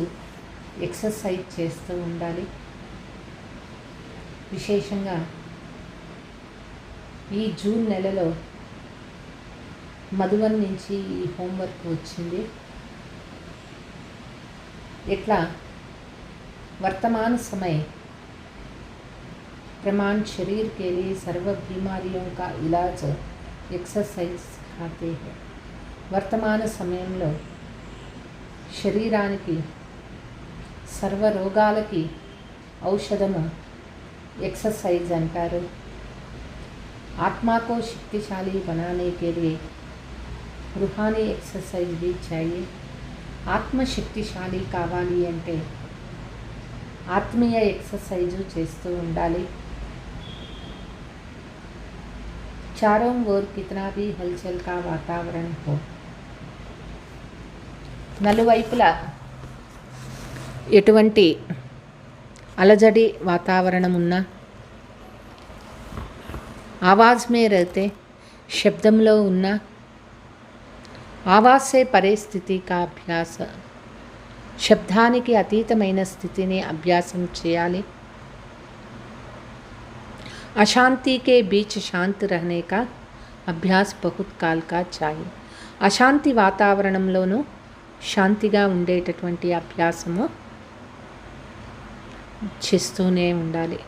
[SPEAKER 3] ఎక్సర్సైజ్ చేస్తూ ఉండాలి. విశేషంగా ఈ జూన్ నెలలో మధువన్ నుంచి ఈ హోంవర్క్ వచ్చింది. ఎట్లా వర్తమాన समय प्रमाण शरीर के लिए सर्व बीमारियों का इलाज एक्सरसाइज सिखाते हैं. వర్తమాన సమయంలో శరీరానికి సర్వ రోగాలకి ఔషధము एक्सरसाइज అంటారు. आत्मा को शक्तिशाली बनाने के लिए रूहानी एक्सरसाइज भी चाहिए. ఆత్మ శక్తిశాలి కావాలి అంటే ఆత్మీయ ఎక్సర్సైజు చేస్తూ ఉండాలి. चारों ओर कितना भी हलचल का वातावरण हो, నలువైపులా ఎటువంటి అలజడి వాతావరణం ఉన్నా ఆవాజ్ మే రహతే, శబ్దంలో ఉన్న ఆవాజ్ సే పరే స్థితి కా అభ్యాస, శబ్దానికి అతీతమైన స్థితిని అభ్యాసం చేయాలి. अशांति के बीच शांत रहने का अभ्यास बहुत काल का चाहिए. అశాంతి వాతావరణంలోనూ శాంతిగా ఉండేటటువంటి అభ్యాసము చేస్తూనే ఉండాలి.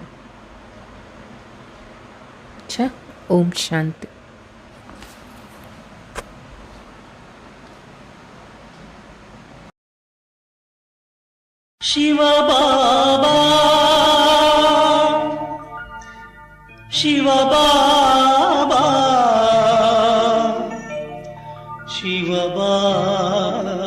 [SPEAKER 3] ఓం శాంతి.
[SPEAKER 4] శివ బాబా శివ బాబా శివ బాబా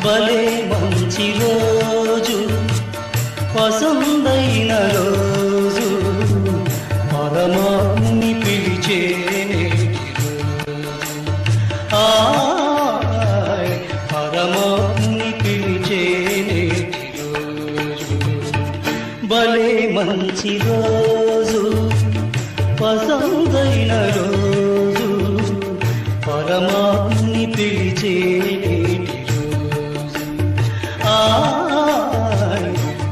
[SPEAKER 4] భలే మంచి రోజు పసందైన రోజు పరమాత్ముని పిలిచే పరమాత్ముని పిలిచే భలే మంచి రోజు పసందైన రోజు పరమాత్ముని పిలిచే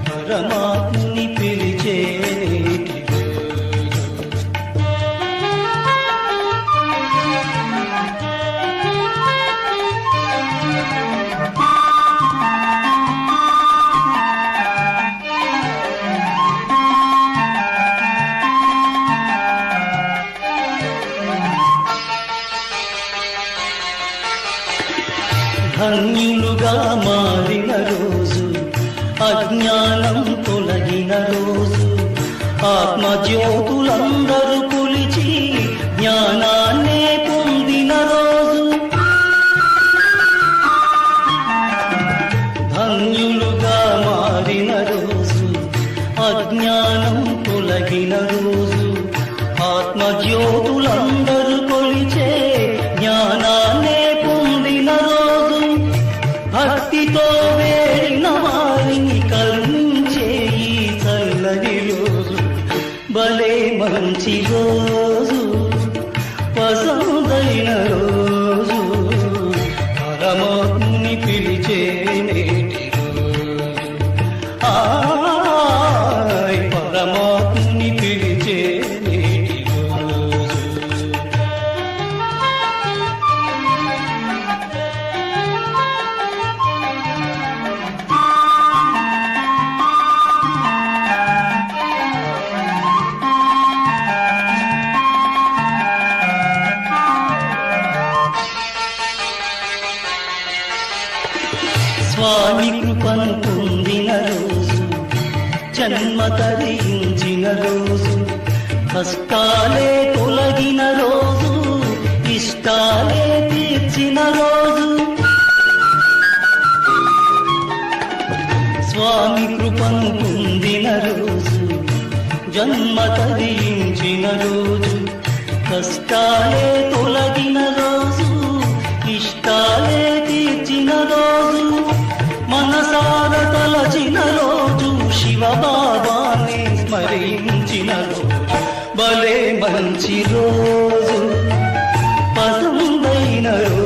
[SPEAKER 4] పరమాత్ముని పిలిచే ధన్యులుగా మారిన రోజు అజ్ఞానం తొలగిన రోజు ఆత్మజ్యోతులందరూ కొలిచి జ్ఞానాన్నే పొందిన రోజు ధన్యులుగా మారిన రోజు అజ్ఞానం తొలగిన రోజు ఆత్మజ్యోతులందరూ కొలిచే జ్ఞానాన్నే పొందిన రోజు భక్తితో వేడిన వారిని కరుణించే ఈ చల్లని రోజు భలే మంచి రోజు పసందైన రోజు పరమాత్ముని పిలిచే నేటి రోజు పరమాత్ముని పిలిచే నేటి రోజు స్వామి కృపను పొందిన రోజు జన్మ తరించిన రోజు కష్టాలే తొలగిన రోజు ఇష్టాలే తీర్చిన రోజు స్వామి కృపను పొందిన రోజు జన్మ తరించిన రోజు కష్టాలే తొలగిన రోజు ఇష్టాలే తీర్చిన రోజు మనసార తలచిన రోజు శివ బాబానే స్మరించిన రోజు భలే మంచి రోజు పసందైన రోజు